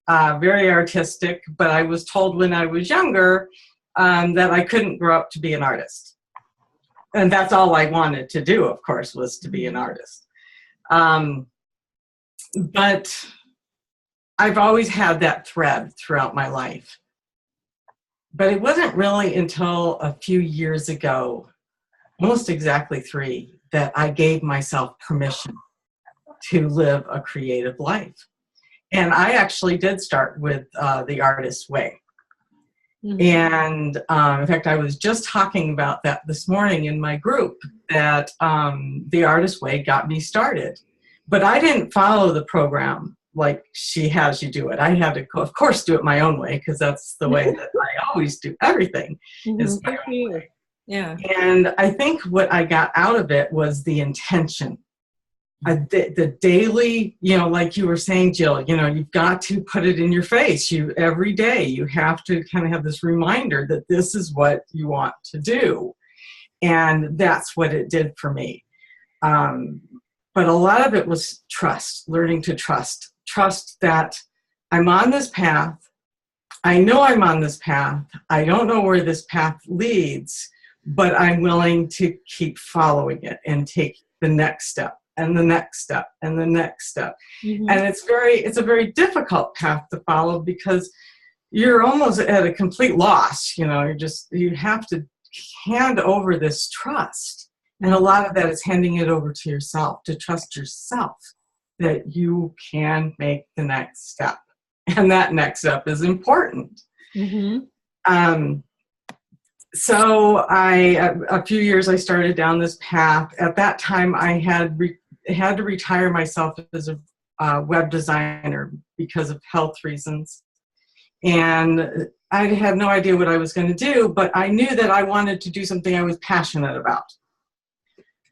very artistic, but I was told when I was younger that I couldn't grow up to be an artist. And that's all I wanted to do, of course, was to be an artist. But I've always had that thread throughout my life. But it wasn't really until a few years ago, almost exactly 3, that I gave myself permission to live a creative life. And I actually did start with the Artist Way. Mm-hmm. And in fact, I was just talking about that this morning in my group, that the Artist Way got me started. But I didn't follow the program like she has you do it. I had to, of course, do it my own way, because that's the way that I always do everything. Mm-hmm. Is my own way. Yeah. And I think what I got out of it was the intention. The daily, like you were saying, Jill, you've got to put it in your face. Every day you have to kind of have this reminder that this is what you want to do. And that's what it did for me. But a lot of it was trust, learning to trust that I'm on this path. I know I'm on this path. I don't know where this path leads, but I'm willing to keep following it and take the next step. And the next step, and the next step. Mm-hmm. And it's a very difficult path to follow, because you're almost at a complete loss. You have to hand over this trust. And a lot of that is handing it over to yourself, to trust yourself that you can make the next step. And that next step is important. Mm-hmm. So a few years I started down this path. At that time, I had to retire myself as a web designer because of health reasons. And I had no idea what I was going to do, but I knew that I wanted to do something I was passionate about.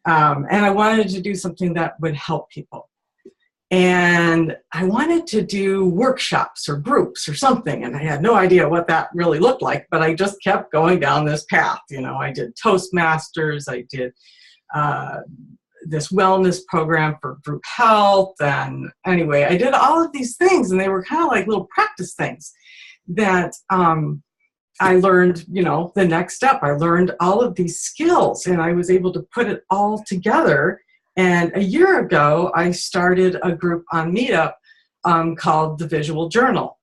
And I wanted to do something that would help people. And I wanted to do workshops or groups or something, and I had no idea what that really looked like, but I just kept going down this path. I did Toastmasters, I did this wellness program for group health, and anyway, I did all of these things, and they were kind of like little practice things that I learned, the next step. I learned all of these skills, and I was able to put it all together. And a year ago, I started a group on Meetup called The Visual Journal.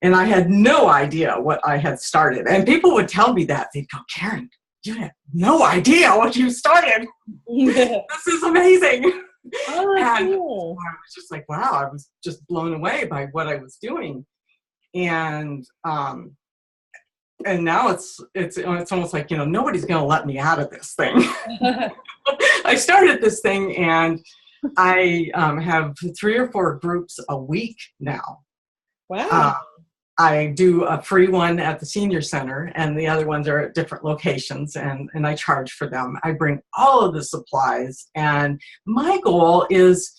And I had no idea what I had started. And people would tell me that. They'd go, Karen, you had no idea what you started. Yeah. This is amazing. Oh, and cool. I was just like, wow, I was just blown away by what I was doing. And now it's almost like, nobody's going to let me out of this thing. I started this thing, and I have 3 or 4 groups a week now. Wow. I do a free one at the senior center, and the other ones are at different locations, and I charge for them. I bring all of the supplies, and my goal is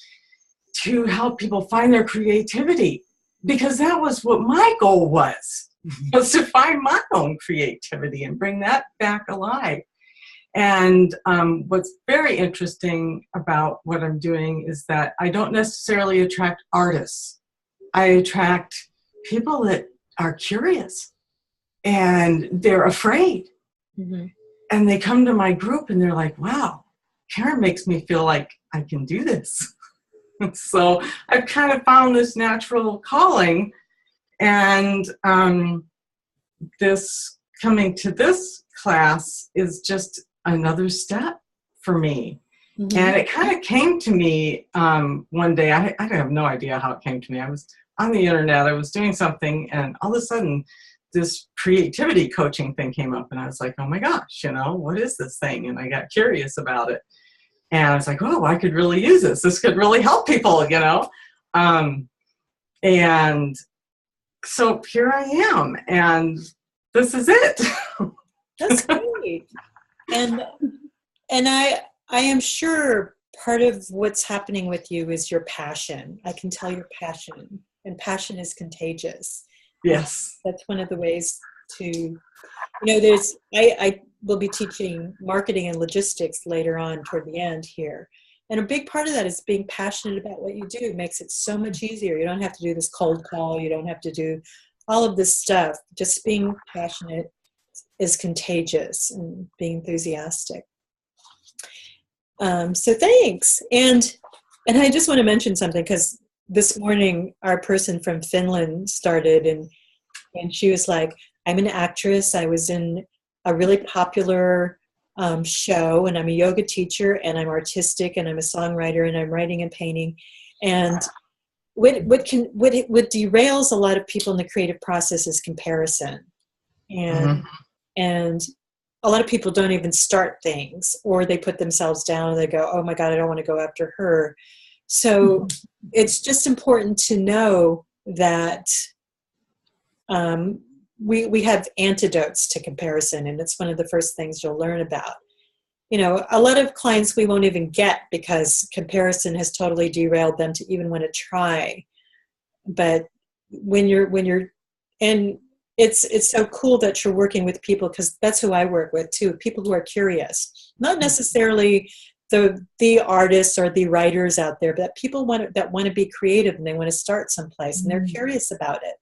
to help people find their creativity, because that was what my goal was to find my own creativity and bring that back alive. And what's very interesting about what I'm doing is that I don't necessarily attract artists. I attract people that are curious and they're afraid. Mm-hmm. And they come to my group and they're like, wow, Karen makes me feel like I can do this. So I've kind of found this natural calling, and this coming to this class is just another step for me. Mm-hmm. And it kind of came to me one day. I have no idea how it came to me. I was on the internet, I was doing something, and all of a sudden this creativity coaching thing came up, and I was like, oh my gosh, what is this thing? And I got curious about it. And I was like, oh, I could really use this. This could really help people, And so here I am, and this is it. That's great. And I am sure part of what's happening with you is your passion. I can tell your passion, and passion is contagious. Yes. That's one of the ways to, I will be teaching marketing and logistics later on toward the end here. And a big part of that is being passionate about what you do. It makes it so much easier. You don't have to do this cold call. You don't have to do all of this stuff. Just being passionate is contagious, and being enthusiastic. So thanks. And I just want to mention something, because this morning our person from Finland started, and she was like, I'm an actress. I was in a really popular show, and I'm a yoga teacher, and I'm artistic, and I'm a songwriter, and I'm writing and painting. And what derails a lot of people in the creative process is comparison. And and a lot of people don't even start things, or they put themselves down and they go, oh my God, I don't want to go after her. So it's just important to know that we have antidotes to comparison, and it's one of the first things you'll learn about. You know, a lot of clients we won't even get because comparison has totally derailed them to even want to try. But when you're and it's so cool that you're working with people, because that's who I work with too, people who are curious, not necessarily the artists or the writers out there, but people that want to be creative and they want to start someplace and they're curious about it.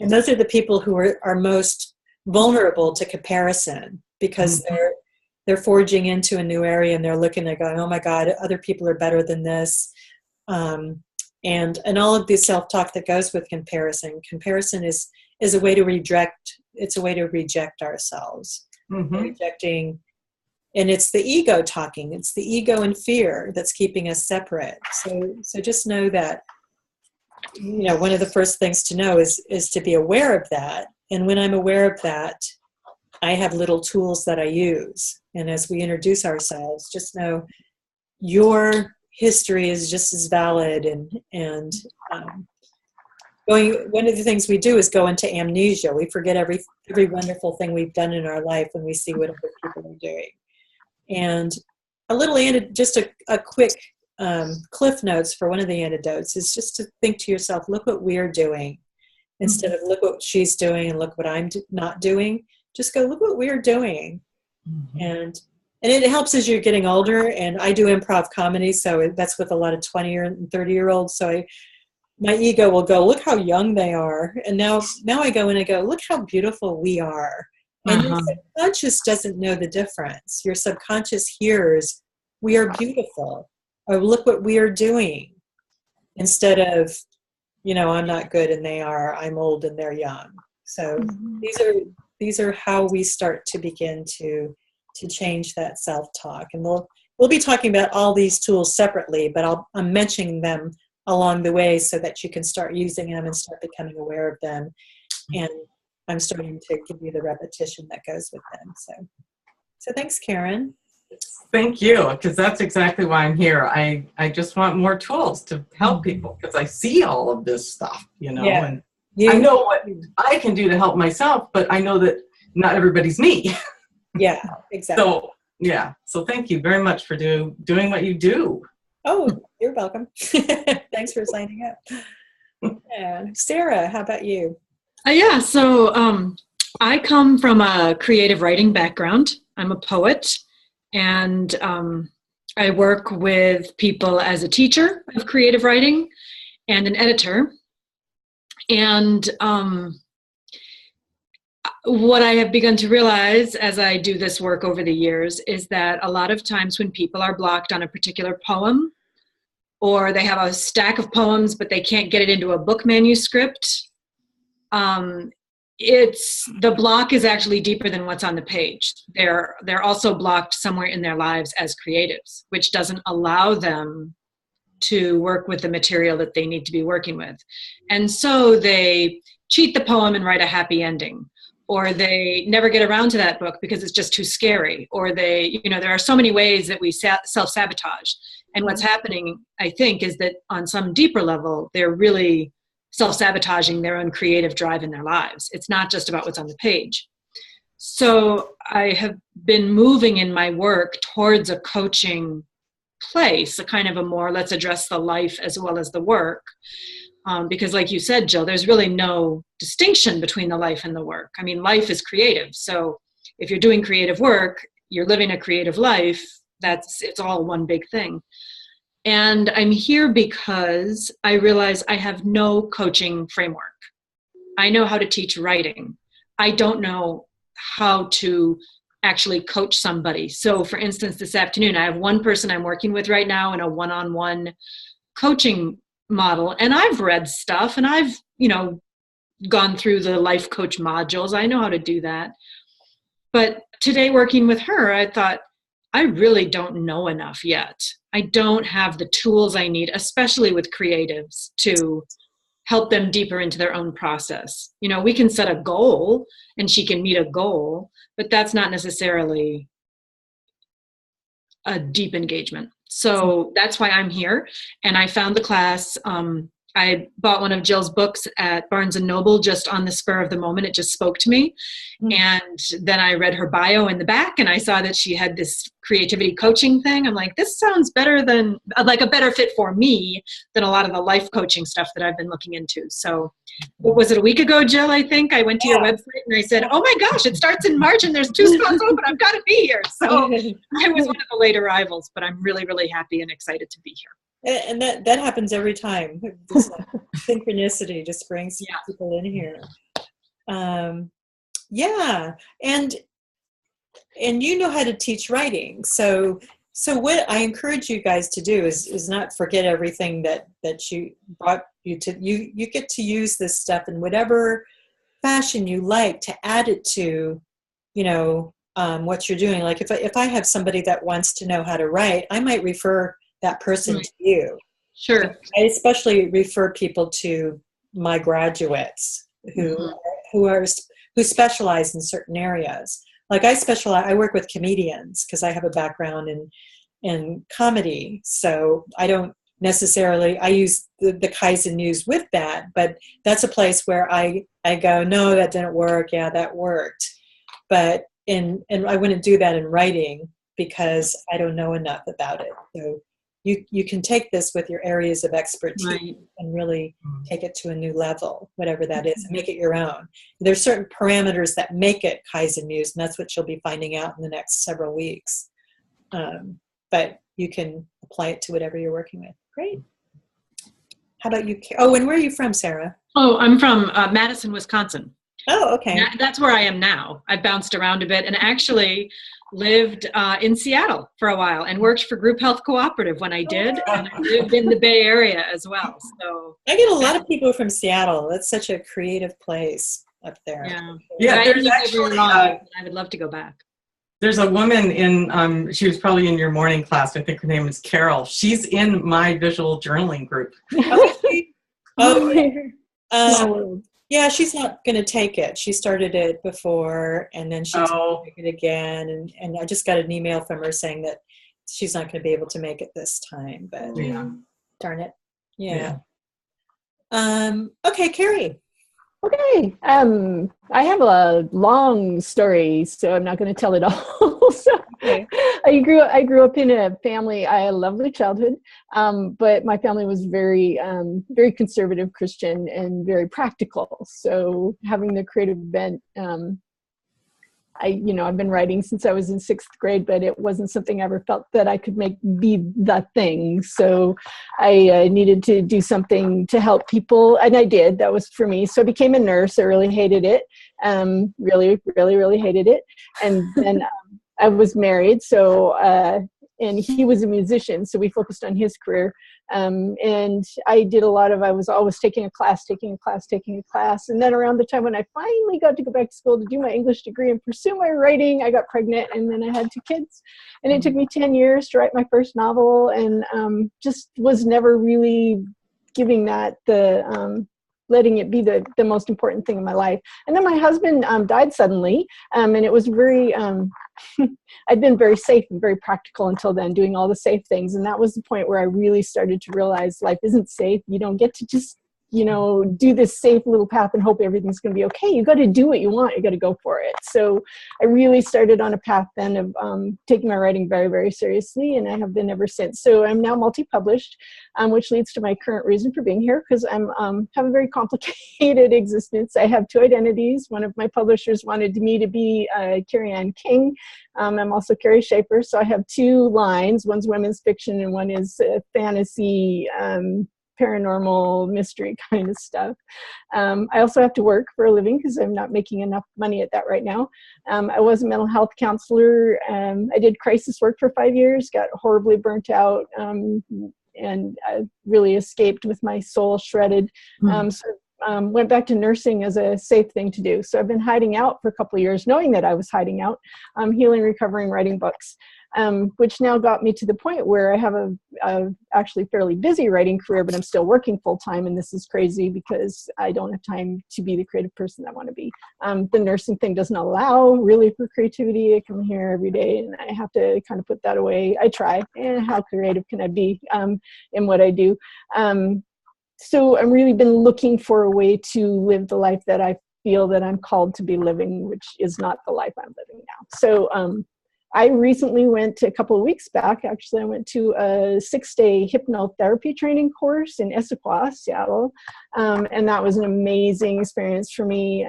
And those are the people who are most vulnerable to comparison, because they're forging into a new area and they're looking, they're going, oh my God, other people are better than this. And all of the self-talk that goes with comparison. Comparison is a way to reject. It's a way to reject ourselves. Rejecting, and it's the ego talking. It's the ego and fear that's keeping us separate. So just know that, you know, one of the first things to know is to be aware of that. And when I'm aware of that, I have little tools that I use. And as we introduce ourselves, just know your history is just as valid. And one of the things we do is go into amnesia. We forget every wonderful thing we've done in our life when we see what other people are doing. And just a quick cliff notes for one of the antidotes is just to think to yourself, look what we're doing, instead of look what she's doing and look what I'm not doing. Just go, look what we're doing. And it helps as you're getting older. And I do improv comedy, so that's with a lot of 20 and 30-year-olds. So my ego will go, look how young they are. And now I go and I go, look how beautiful we are. And your subconscious doesn't know the difference. Your subconscious hears, we are beautiful. Or look what we are doing. Instead of, you know, I'm not good and they are, I'm old and they're young. So these are how we start to begin to change that self-talk. And we'll be talking about all these tools separately, but I'm mentioning them along the way so that you can start using them and start becoming aware of them. And I'm starting to give you the repetition that goes with them. So thanks, Karen. Thank you, because that's exactly why I'm here. I just want more tools to help people, because I see all of this stuff, you know, and I know what I can do to help myself, but I know that not everybody's me. Yeah, exactly. So thank you very much for doing what you do. Oh, you're welcome. Thanks for signing up. Yeah. Sarah, how about you? So I come from a creative writing background. I'm a poet, and I work with people as a teacher of creative writing and an editor. And what I have begun to realize as I do this work over the years is that a lot of times when people are blocked on a particular poem, or they have a stack of poems but they can't get it into a book manuscript, the block is actually deeper than what's on the page. They're also blocked somewhere in their lives as creatives, which doesn't allow them to work with the material that they need to be working with. And so they cheat the poem and write a happy ending, or they never get around to that book because it's just too scary, or there are so many ways that we self-sabotage. And what's happening, I think, is that on some deeper level, they're really self-sabotaging their own creative drive in their lives. It's not just about what's on the page. So I have been moving in my work towards a coaching place, a kind of a more, let's address the life as well as the work. Because like you said, Jill, there's really no distinction between the life and the work. I mean, life is creative. So if you're doing creative work, you're living a creative life. It's all one big thing. And I'm here because I realize I have no coaching framework. I know how to teach writing. I don't know how to actually coach somebody. So for instance, this afternoon, I have one person I'm working with right now in a one-on-one coaching model. And I've read stuff and I've, gone through the life coach modules. I know how to do that. But today working with her, I thought, I really don't know enough yet. I don't have the tools I need, especially with creatives, to help them deeper into their own process. You know, we can set a goal and she can meet a goal, but that's not necessarily a deep engagement. So that's why I'm here. And I found the class. I bought one of Jill's books at Barnes and Noble just on the spur of the moment. It just spoke to me. And then I read her bio in the back and I saw that she had this creativity coaching thing. I'm like, this sounds better than, like, a better fit for me than a lot of the life coaching stuff that I've been looking into. So what was it, a week ago, Jill, I think I went to your website and I said, oh my gosh, it starts in March and there's 2 spots open. I've got to be here. So I was one of the late arrivals, but I'm really, really happy and excited to be here. And that happens every time. This synchronicity just brings people in here. Yeah, and you know how to teach writing. So what I encourage you guys to do is not forget everything that you brought you to. You get to use this stuff in whatever fashion you like to add it to, you know, what you're doing. Like if I have somebody that wants to know how to write, I might refer that person to you. Sure. I especially refer people to my graduates who specialize in certain areas. Like I work with comedians because I have a background in comedy. So I don't necessarily, I use the Kaizen Muse with that, but that's a place where I go, no, that didn't work. Yeah, that worked. But and I wouldn't do that in writing because I don't know enough about it. So you can take this with your areas of expertise and really take it to a new level, whatever that is, and make it your own. There's certain parameters that make it Kaizen Muse, and that's what you'll be finding out in the next several weeks. But you can apply it to whatever you're working with. Great. How about you? Oh, and where are you from, Sarah? Oh, I'm from Madison, Wisconsin. Oh, okay. That's where I am now. I bounced around a bit and actually lived in Seattle for a while and worked for Group Health Cooperative when I did, and I lived in the Bay Area as well. So I get a lot of people from Seattle. It's such a creative place up there. Yeah. There's actually, I would love to go back. There's a woman in, she was probably in your morning class. I think her name is Carol. She's in my visual journaling group. Yeah, she's not going to take it. She started it before, and then she's going to take it again. And I just got an email from her saying that she's not going to be able to make it this time. But darn it. Yeah. Okay, Carrie. Okay. I have a long story, so I'm not going to tell it all. I grew up in a family. I had a lovely childhood, but my family was very, very conservative Christian and very practical. So having the creative bent, I've been writing since I was in 6th grade, but it wasn't something I ever felt that I could be the thing. So I needed to do something to help people, and I did. That was for me. So I became a nurse. I really hated it. Really, really, really hated it. And then I was married. So, and he was a musician. So we focused on his career. And I did I was always taking a class. And then around the time when I finally got to go back to school to do my English degree and pursue my writing, I got pregnant, and then I had 2 kids. And it took me 10 years to write my first novel, and just was never really giving that letting it be the most important thing in my life. And then my husband died suddenly, and it was very, I'd been very safe and very practical until then, doing all the safe things. And that was the point where I really started to realize life isn't safe. You don't get to just, do this safe little path and hope everything's going to be okay. You got to do what you want. You got to go for it. So I really started on a path then of taking my writing very, very seriously, and I have been ever since. So I'm now multi-published, which leads to my current reason for being here, because I'm have a very complicated existence. I have 2 identities. One of my publishers wanted me to be Carrie Ann King. I'm also Carrie Schaefer. So I have 2 lines. One's women's fiction and one is fantasy, paranormal mystery kind of stuff. I also have to work for a living because I'm not making enough money at that right now. I was a mental health counselor. I did crisis work for 5 years, got horribly burnt out, and I really escaped with my soul shredded. So went back to nursing as a safe thing to do. So I've been hiding out for a couple of years, knowing that I was hiding out, healing, recovering, writing books, which now got me to the point where I have a actually fairly busy writing career, but I'm still working full time. And this is crazy because I don't have time to be the creative person I want to be. The nursing thing doesn't allow really for creativity. I come here every day and I have to kind of put that away. I try. How creative can I be in what I do? So I've really been looking for a way to live the life that I feel that I'm called to be living, which is not the life I'm living now. So I recently went a couple of weeks back, actually, I went to a 6-day hypnotherapy training course in Issaquah, Seattle. And that was an amazing experience for me.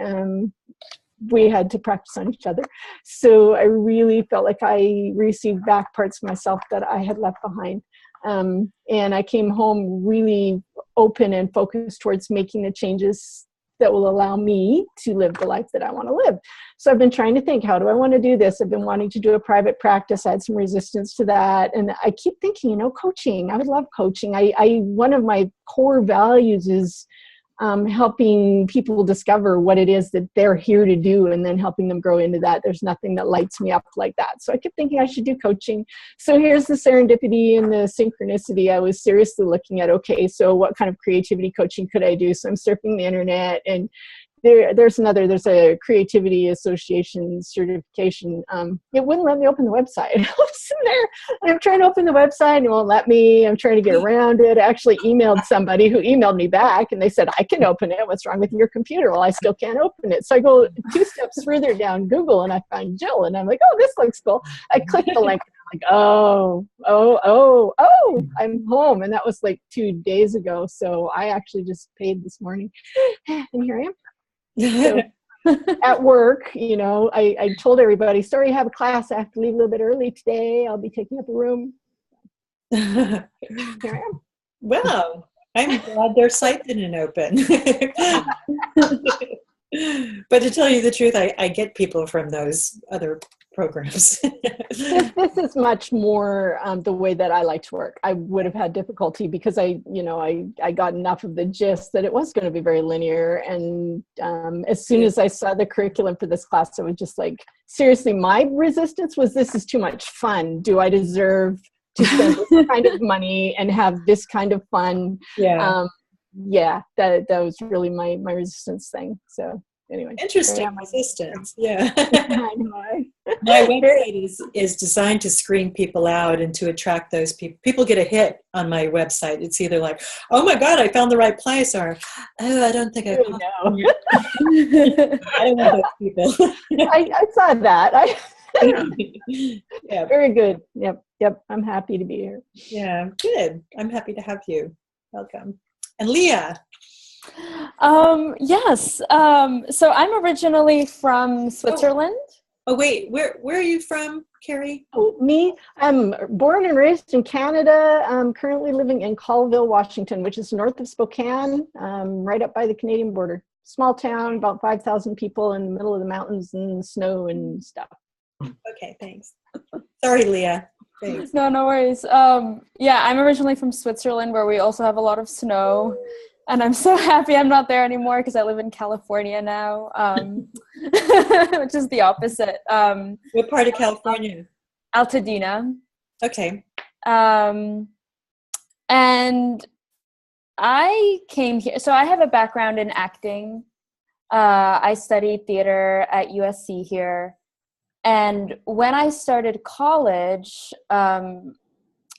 We had to practice on each other. So I really felt like I received back parts of myself that I had left behind. And I came home really open and focused towards making the changes that will allow me to live the life that I want to live. So I've been trying to think, how do I want to do this? I've been wanting to do a private practice. I had some resistance to that. And I keep thinking, coaching. I would love coaching. One of my core values is helping people discover what it is that they're here to do and then helping them grow into that. There's nothing that lights me up like that. So I kept thinking I should do coaching. So here's the serendipity and the synchronicity. I was seriously looking at, okay, so what kind of creativity coaching could I do? So I'm surfing the internet, and there's a creativity association certification. It wouldn't let me open the website. I was sitting there and I'm trying to open the website and it won't let me. I'm trying to get around it. I actually emailed somebody who emailed me back and they said, I can open it. What's wrong with your computer? Well, I still can't open it. So I go 2 steps further down Google and I find Jill and I'm like, oh, this looks cool. I click the link. And I'm like, I'm home. And that was like 2 days ago. So I actually just paid this morning and here I am. So at work, I told everybody, sorry, I have a class. I have to leave a little bit early today. I'll be taking up a room. Here I am. Well, I'm glad their site didn't open. But to tell you the truth, I get people from those other programs. This is much more the way that I like to work. I would have had difficulty because I got enough of the gist that it was going to be very linear. And as soon as I saw the curriculum for this class, I was just like, seriously, my resistance was, this is too much fun. Do I deserve to spend this kind of money and have this kind of fun? That was really my resistance thing. So anyway, interesting resistance. Yeah. I know. My website is designed to screen people out and to attract those people. People get a hit on my website. It's either like, oh my God, I found the right place, or oh, I don't think I found it. I don't want those people. I saw that. Yeah. Very good. Yep. I'm happy to be here. Yeah, good. I'm happy to have you. Welcome. And Leah. Yes. So I'm originally from Switzerland. Oh wait, where are you from, Carrie? Oh, me? I'm born and raised in Canada. I'm currently living in Colville, Washington, which is north of Spokane, right up by the Canadian border. Small town, about 5,000 people in the middle of the mountains and snow and stuff. Okay, thanks. Sorry, Leah. Thanks. No worries. I'm originally from Switzerland, where we also have a lot of snow. And I'm so happy I'm not there anymore because I live in California now, which is the opposite. What part of California? Altadena. Okay. And I came here. So I have a background in acting. I studied theater at USC here. And when I started college,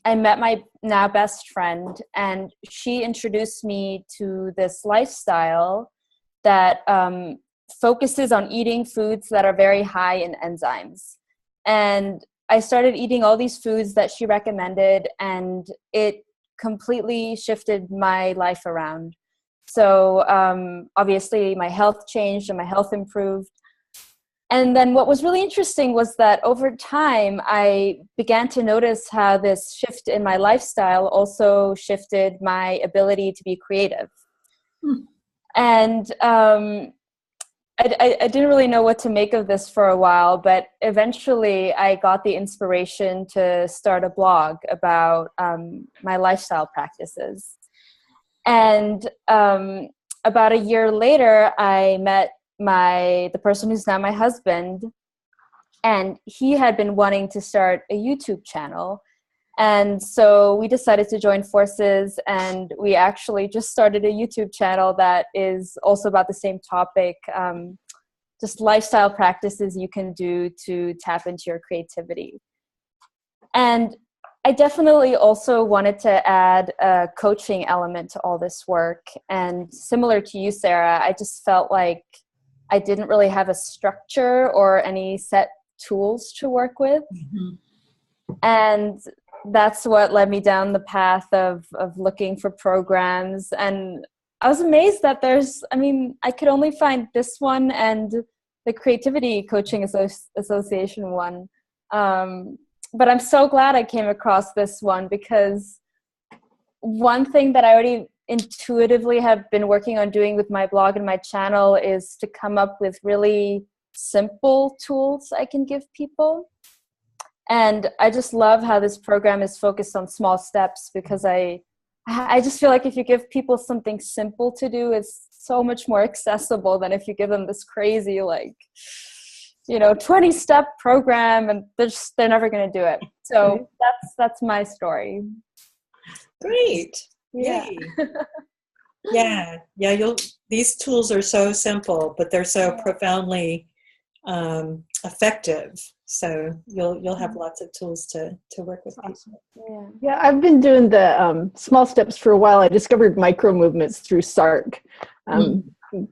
I met my now best friend, and she introduced me to this lifestyle that focuses on eating foods that are very high in enzymes. And I started eating all these foods that she recommended, and it completely shifted my life around. So obviously my health changed and my health improved. And then what was really interesting was that over time, I began to notice how this shift in my lifestyle also shifted my ability to be creative. And I didn't really know what to make of this for a while, but eventually I got the inspiration to start a blog about my lifestyle practices. And about a year later, I met the person who's now my husband, and he had been wanting to start a YouTube channel. And so we decided to join forces, and we actually just started a YouTube channel that is also about the same topic, just lifestyle practices you can do to tap into your creativity. And I definitely also wanted to add a coaching element to all this work. And similar to you, Sarah, I just felt like I didn't really have a structure or any set tools to work with. Mm-hmm. And that's what led me down the path of looking for programs. And I was amazed that I could only find this one and the Creativity Coaching Association one. But I'm so glad I came across this one, because one thing that I already intuitively have been working on doing with my blog and my channel is to come up with really simple tools I can give people. And I just love how this program is focused on small steps, because I just feel like if you give people something simple to do, it's so much more accessible than if you give them this crazy 20-step program, and they're never going to do it. So that's my story. Great. Yeah. Yeah. These tools are so simple, but they're so profoundly effective. So you'll have lots of tools to work with people. Yeah, I've been doing the small steps for a while. I discovered micro movements through SARC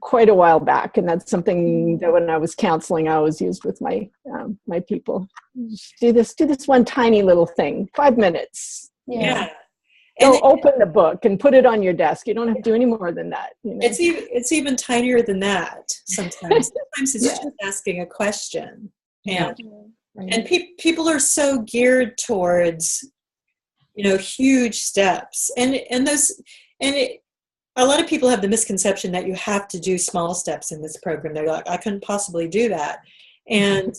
quite a while back, and that's something that when I was counseling, I always used with my my people. Just do this one tiny little thing, 5 minutes. Yeah. Go open the book and put it on your desk. You don't have to do any more than that. It's even tinier than that sometimes. Sometimes it's just asking a question. And people are so geared towards, huge steps. A lot of people have the misconception that you have to do small steps in this program. They're like, I couldn't possibly do that. And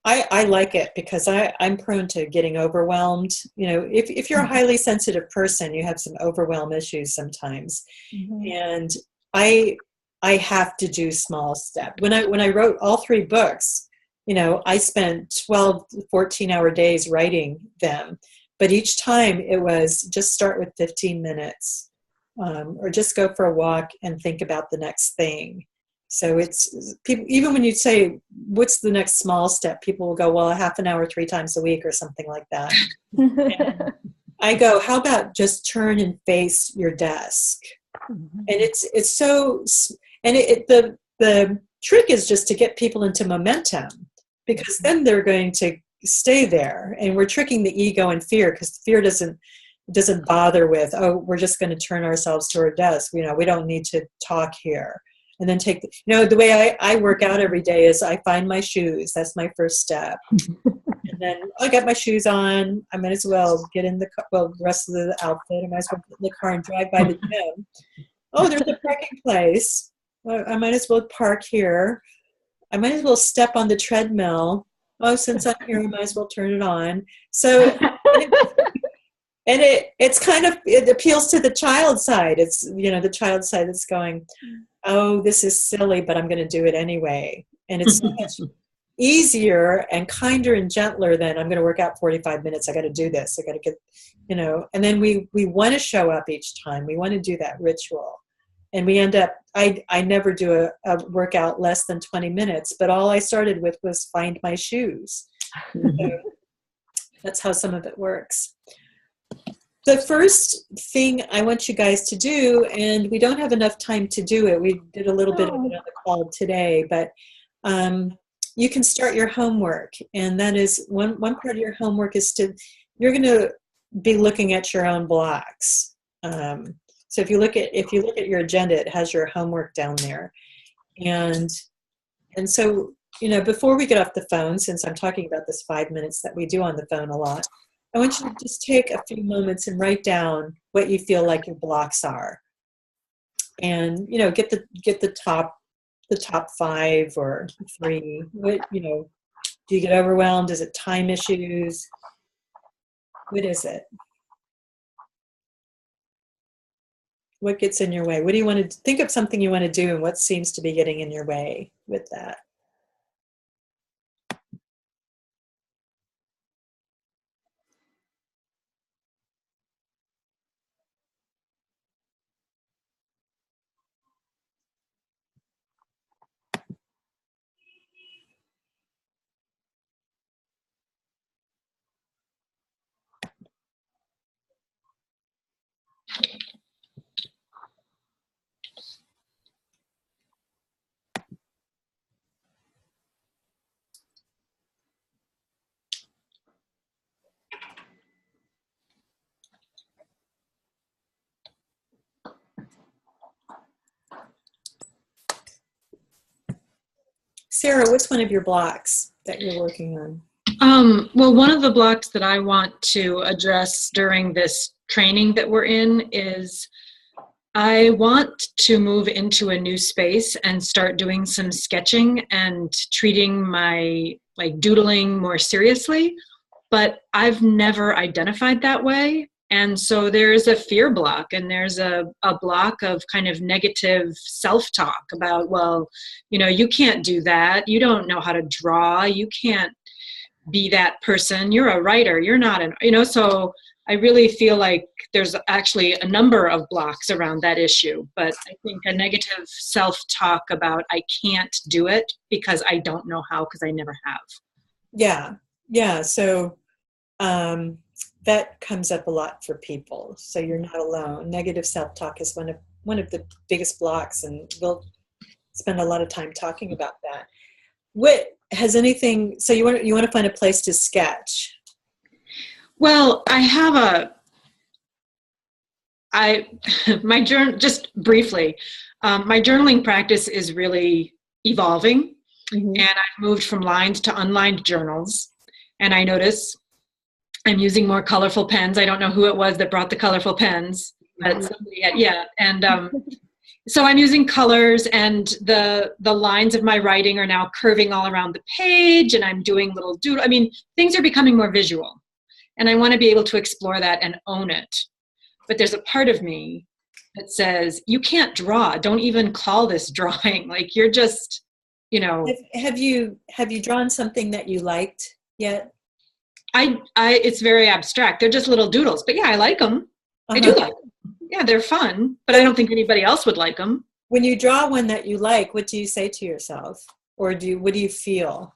I like it, because I'm prone to getting overwhelmed. If you're a highly sensitive person, you have some overwhelm issues sometimes. Mm-hmm. And I have to do small steps. When I wrote all 3 books, I spent 12, 14-hour days writing them. But each time it was just start with 15 minutes, or just go for a walk and think about the next thing. So it's people, even when you say, what's the next small step, people will go, well, a half an hour 3 times a week or something like that. And I go, how about just turn and face your desk? Mm-hmm. And it's so, and the trick is just to get people into momentum, because then they're going to stay there. And we're tricking the ego and fear, because fear doesn't bother with, oh, we're just going to turn ourselves to our desk. We don't need to talk here. And then the way I work out every day is I find my shoes. That's my first step. And then I got my shoes on. I might as well get in the rest of the outfit. I might as well get in the car and drive by the gym. Oh, there's a parking place. I might as well park here. I might as well step on the treadmill. Oh, since I'm here, I might as well turn it on. So, it appeals to the child side. It's, the child side that's going, oh, this is silly, but I'm going to do it anyway. And it's so much easier and kinder and gentler than I'm going to work out 45 minutes. I got to do this. I got to get, and then we want to show up each time. We want to do that ritual. And we end up, I never do a workout less than 20 minutes, but all I started with was find my shoes. So that's how some of it works. The first thing I want you guys to do, and we don't have enough time to do it, we did a little bit of it on the call today, but you can start your homework. And that is, one part of your homework is you're going to be looking at your own blocks. So if you look at your agenda, it has your homework down there. And so, before we get off the phone, since I'm talking about this 5 minutes that we do on the phone a lot, I want you to just take a few moments and write down what you feel like your blocks are. And, get the top 5 or 3. What, do you get overwhelmed? Is it time issues? What is it? What gets in your way? What do you want to think of? Something you want to do, and what seems to be getting in your way with that? Sarah, what's one of your blocks that you're working on? Well, one of the blocks that I want to address during this training that we're in is I want to move into a new space and start doing some sketching and treating my doodling more seriously, but I've never identified that way. And so there's a fear block, and there's a block of kind of negative self-talk about, well, you can't do that. You don't know how to draw. You can't be that person. You're a writer. You're not so I really feel like there's actually a number of blocks around that issue, but I think a negative self-talk about I can't do it because I don't know how, because I never have. Yeah. So that comes up a lot for people. So you're not alone. Negative self-talk is one of the biggest blocks, and we'll spend a lot of time talking about that. What has anything? So you want to find a place to sketch? Well, I have my journal, just briefly, my journaling practice is really evolving, and I've moved from lined to unlined journals, and I notice I'm using more colorful pens. I don't know who it was that brought the colorful pens, but somebody had, and so I'm using colors, and the lines of my writing are now curving all around the page, and I'm doing little doodle. I mean, things are becoming more visual, and I want to be able to explore that and own it. But there's a part of me that says, you can't draw. Don't even call this drawing. Like, you're just, Have you drawn something that you liked yet? It's very abstract. They're just little doodles, but yeah, I like them. I do like them. Yeah, they're fun, but I don't think anybody else would like them. When you draw one that you like, what do you say to yourself? Or what do you feel?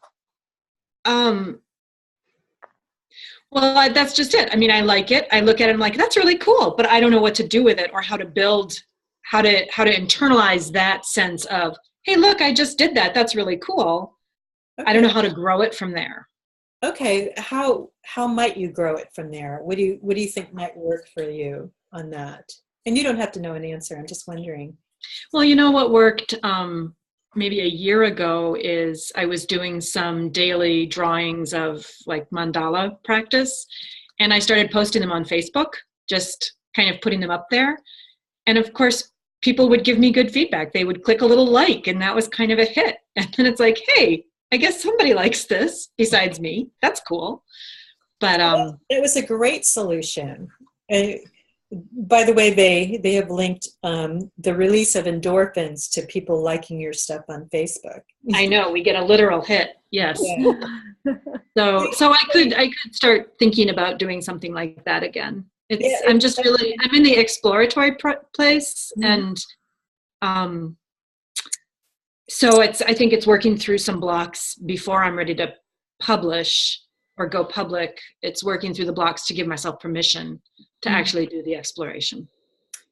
Well, that's just it. I mean, I like it. I look at it and I'm like, that's really cool, but I don't know what to do with it or how to build, how to internalize that sense of, hey, look, I just did that. That's really cool. Okay. I don't know how to grow it from there. Okay. How might you grow it from there? What do you think might work for you on that? And you don't have to know an answer. I'm just wondering. Well, what worked maybe a year ago is I was doing some daily drawings of mandala practice, and I started posting them on Facebook, just kind of putting them up there. And of course, people would give me good feedback. They would click a little like, and that was kind of a hit. And then it's like, hey, I guess somebody likes this besides me. That's cool. But it was a great solution. By the way, they have linked the release of endorphins to people liking your stuff on Facebook. I know, we get a literal hit. Yes. Yeah. So I could start thinking about doing something like that again. I'm in the exploratory place, and so I think it's working through some blocks before I'm ready to publish or go public. It's working through the blocks to give myself permission to actually do the exploration.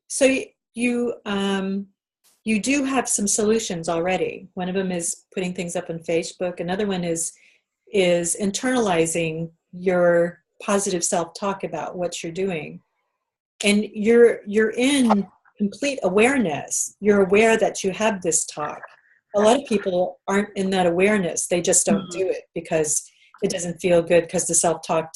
So you do have some solutions already. One of them is putting things up on Facebook. Another one is internalizing your positive self-talk about what you're doing. And you're in complete awareness. You're aware that you have this talk. A lot of people aren't in that awareness. They just don't do it because it doesn't feel good, because the self-talk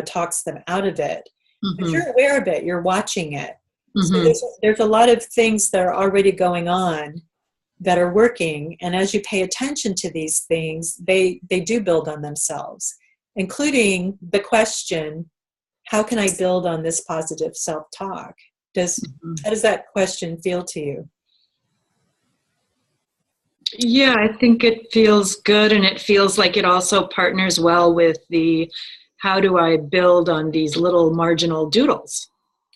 talks them out of it. But you're aware of it. You're watching it. So there's a lot of things that are already going on that are working. And as you pay attention to these things, they do build on themselves, including the question, how can I build on this positive self-talk? How does that question feel to you? Yeah, I think it feels good, and it feels like it also partners well with the how do I build on these little marginal doodles.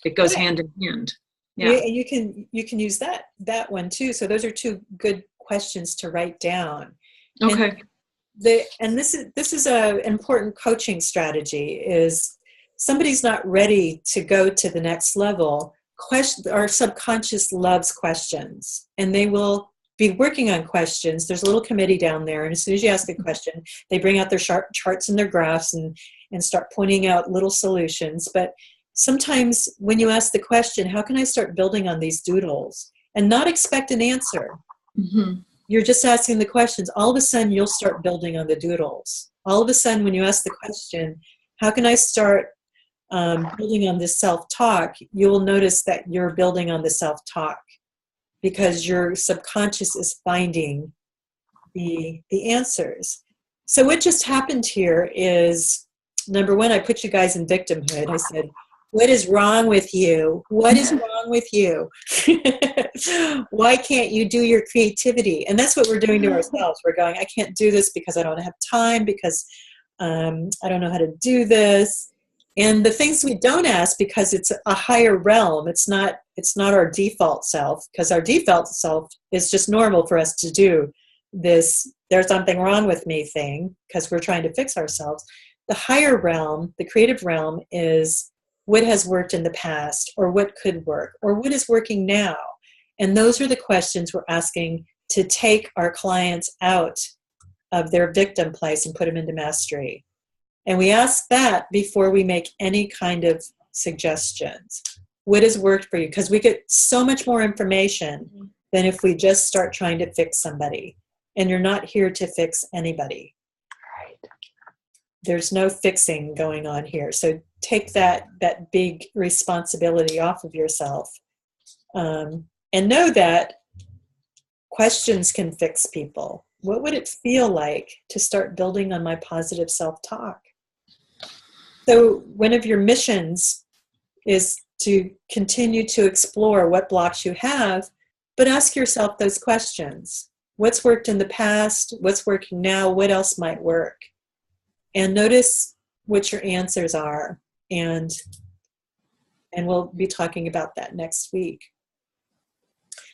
It goes hand in hand. Yeah. You can use that one too. So those are two good questions to write down. Okay. And this is a important coaching strategy. Is somebody's not ready to go to the next level, our subconscious loves questions, and they will be working on questions. There's a little committee down there, and as soon as you ask a question, they bring out their charts and their graphs and start pointing out little solutions. But sometimes when you ask the question, how can I start building on these doodles, and not expect an answer, you're just asking the questions, all of a sudden you'll start building on the doodles. All of a sudden when you ask the question, how can I start building on this self-talk, you will notice that you're building on the self-talk because your subconscious is finding the answers. So what just happened here is, number one, I put you guys in victimhood. I said, what is wrong with you? What is wrong with you? Why can't you do your creativity? And that's what we're doing to ourselves. We're going, I can't do this because I don't have time, because I don't know how to do this. And the things we don't ask, because it's a higher realm, it's not our default self, because our default self is just normal for us to do this there's something wrong with me thing, because we're trying to fix ourselves. The higher realm, the creative realm, is what has worked in the past, or what could work, or what is working now. And those are the questions we're asking to take our clients out of their victim place and put them into mastery. And we ask that before we make any kind of suggestions. What has worked for you? Because we get so much more information than if we just start trying to fix somebody. And you're not here to fix anybody. Right. There's no fixing going on here. So take that big responsibility off of yourself. And know that questions can fix people. What would it feel like to start building on my positive self-talk? So one of your missions is to continue to explore what blocks you have, but ask yourself those questions. What's worked in the past? What's working now? What else might work? And notice what your answers are. And we'll be talking about that next week.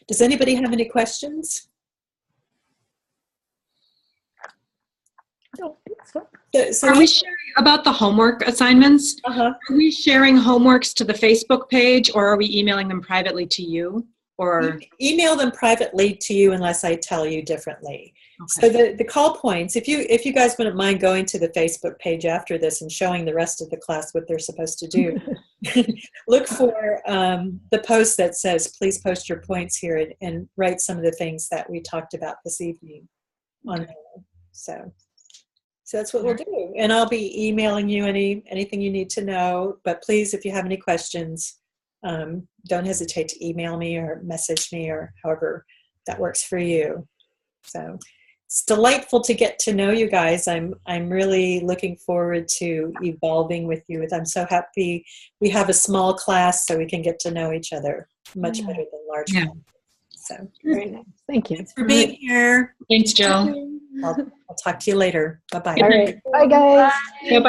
Does anybody have any questions? I don't think so. So Are we sharing about the homework assignments? Are we sharing homeworks to the Facebook page, or are we emailing them privately to you? Or email them privately to you unless I tell you differently. Okay. So the call points, if you guys wouldn't mind going to the Facebook page after this and showing the rest of the class what they're supposed to do, look for the post that says, please post your points here, and write some of the things that we talked about this evening on there. So that's what we'll do. And I'll be emailing you anything you need to know. But please, if you have any questions, don't hesitate to email me or message me, or however that works for you. So it's delightful to get to know you guys. I'm really looking forward to evolving with you. I'm so happy we have a small class so we can get to know each other much better than large class. So Very nice. Thank you. thanks for being here. Thanks, Jill. I'll talk to you later. Bye-bye. All right. Bye, guys. Bye-bye.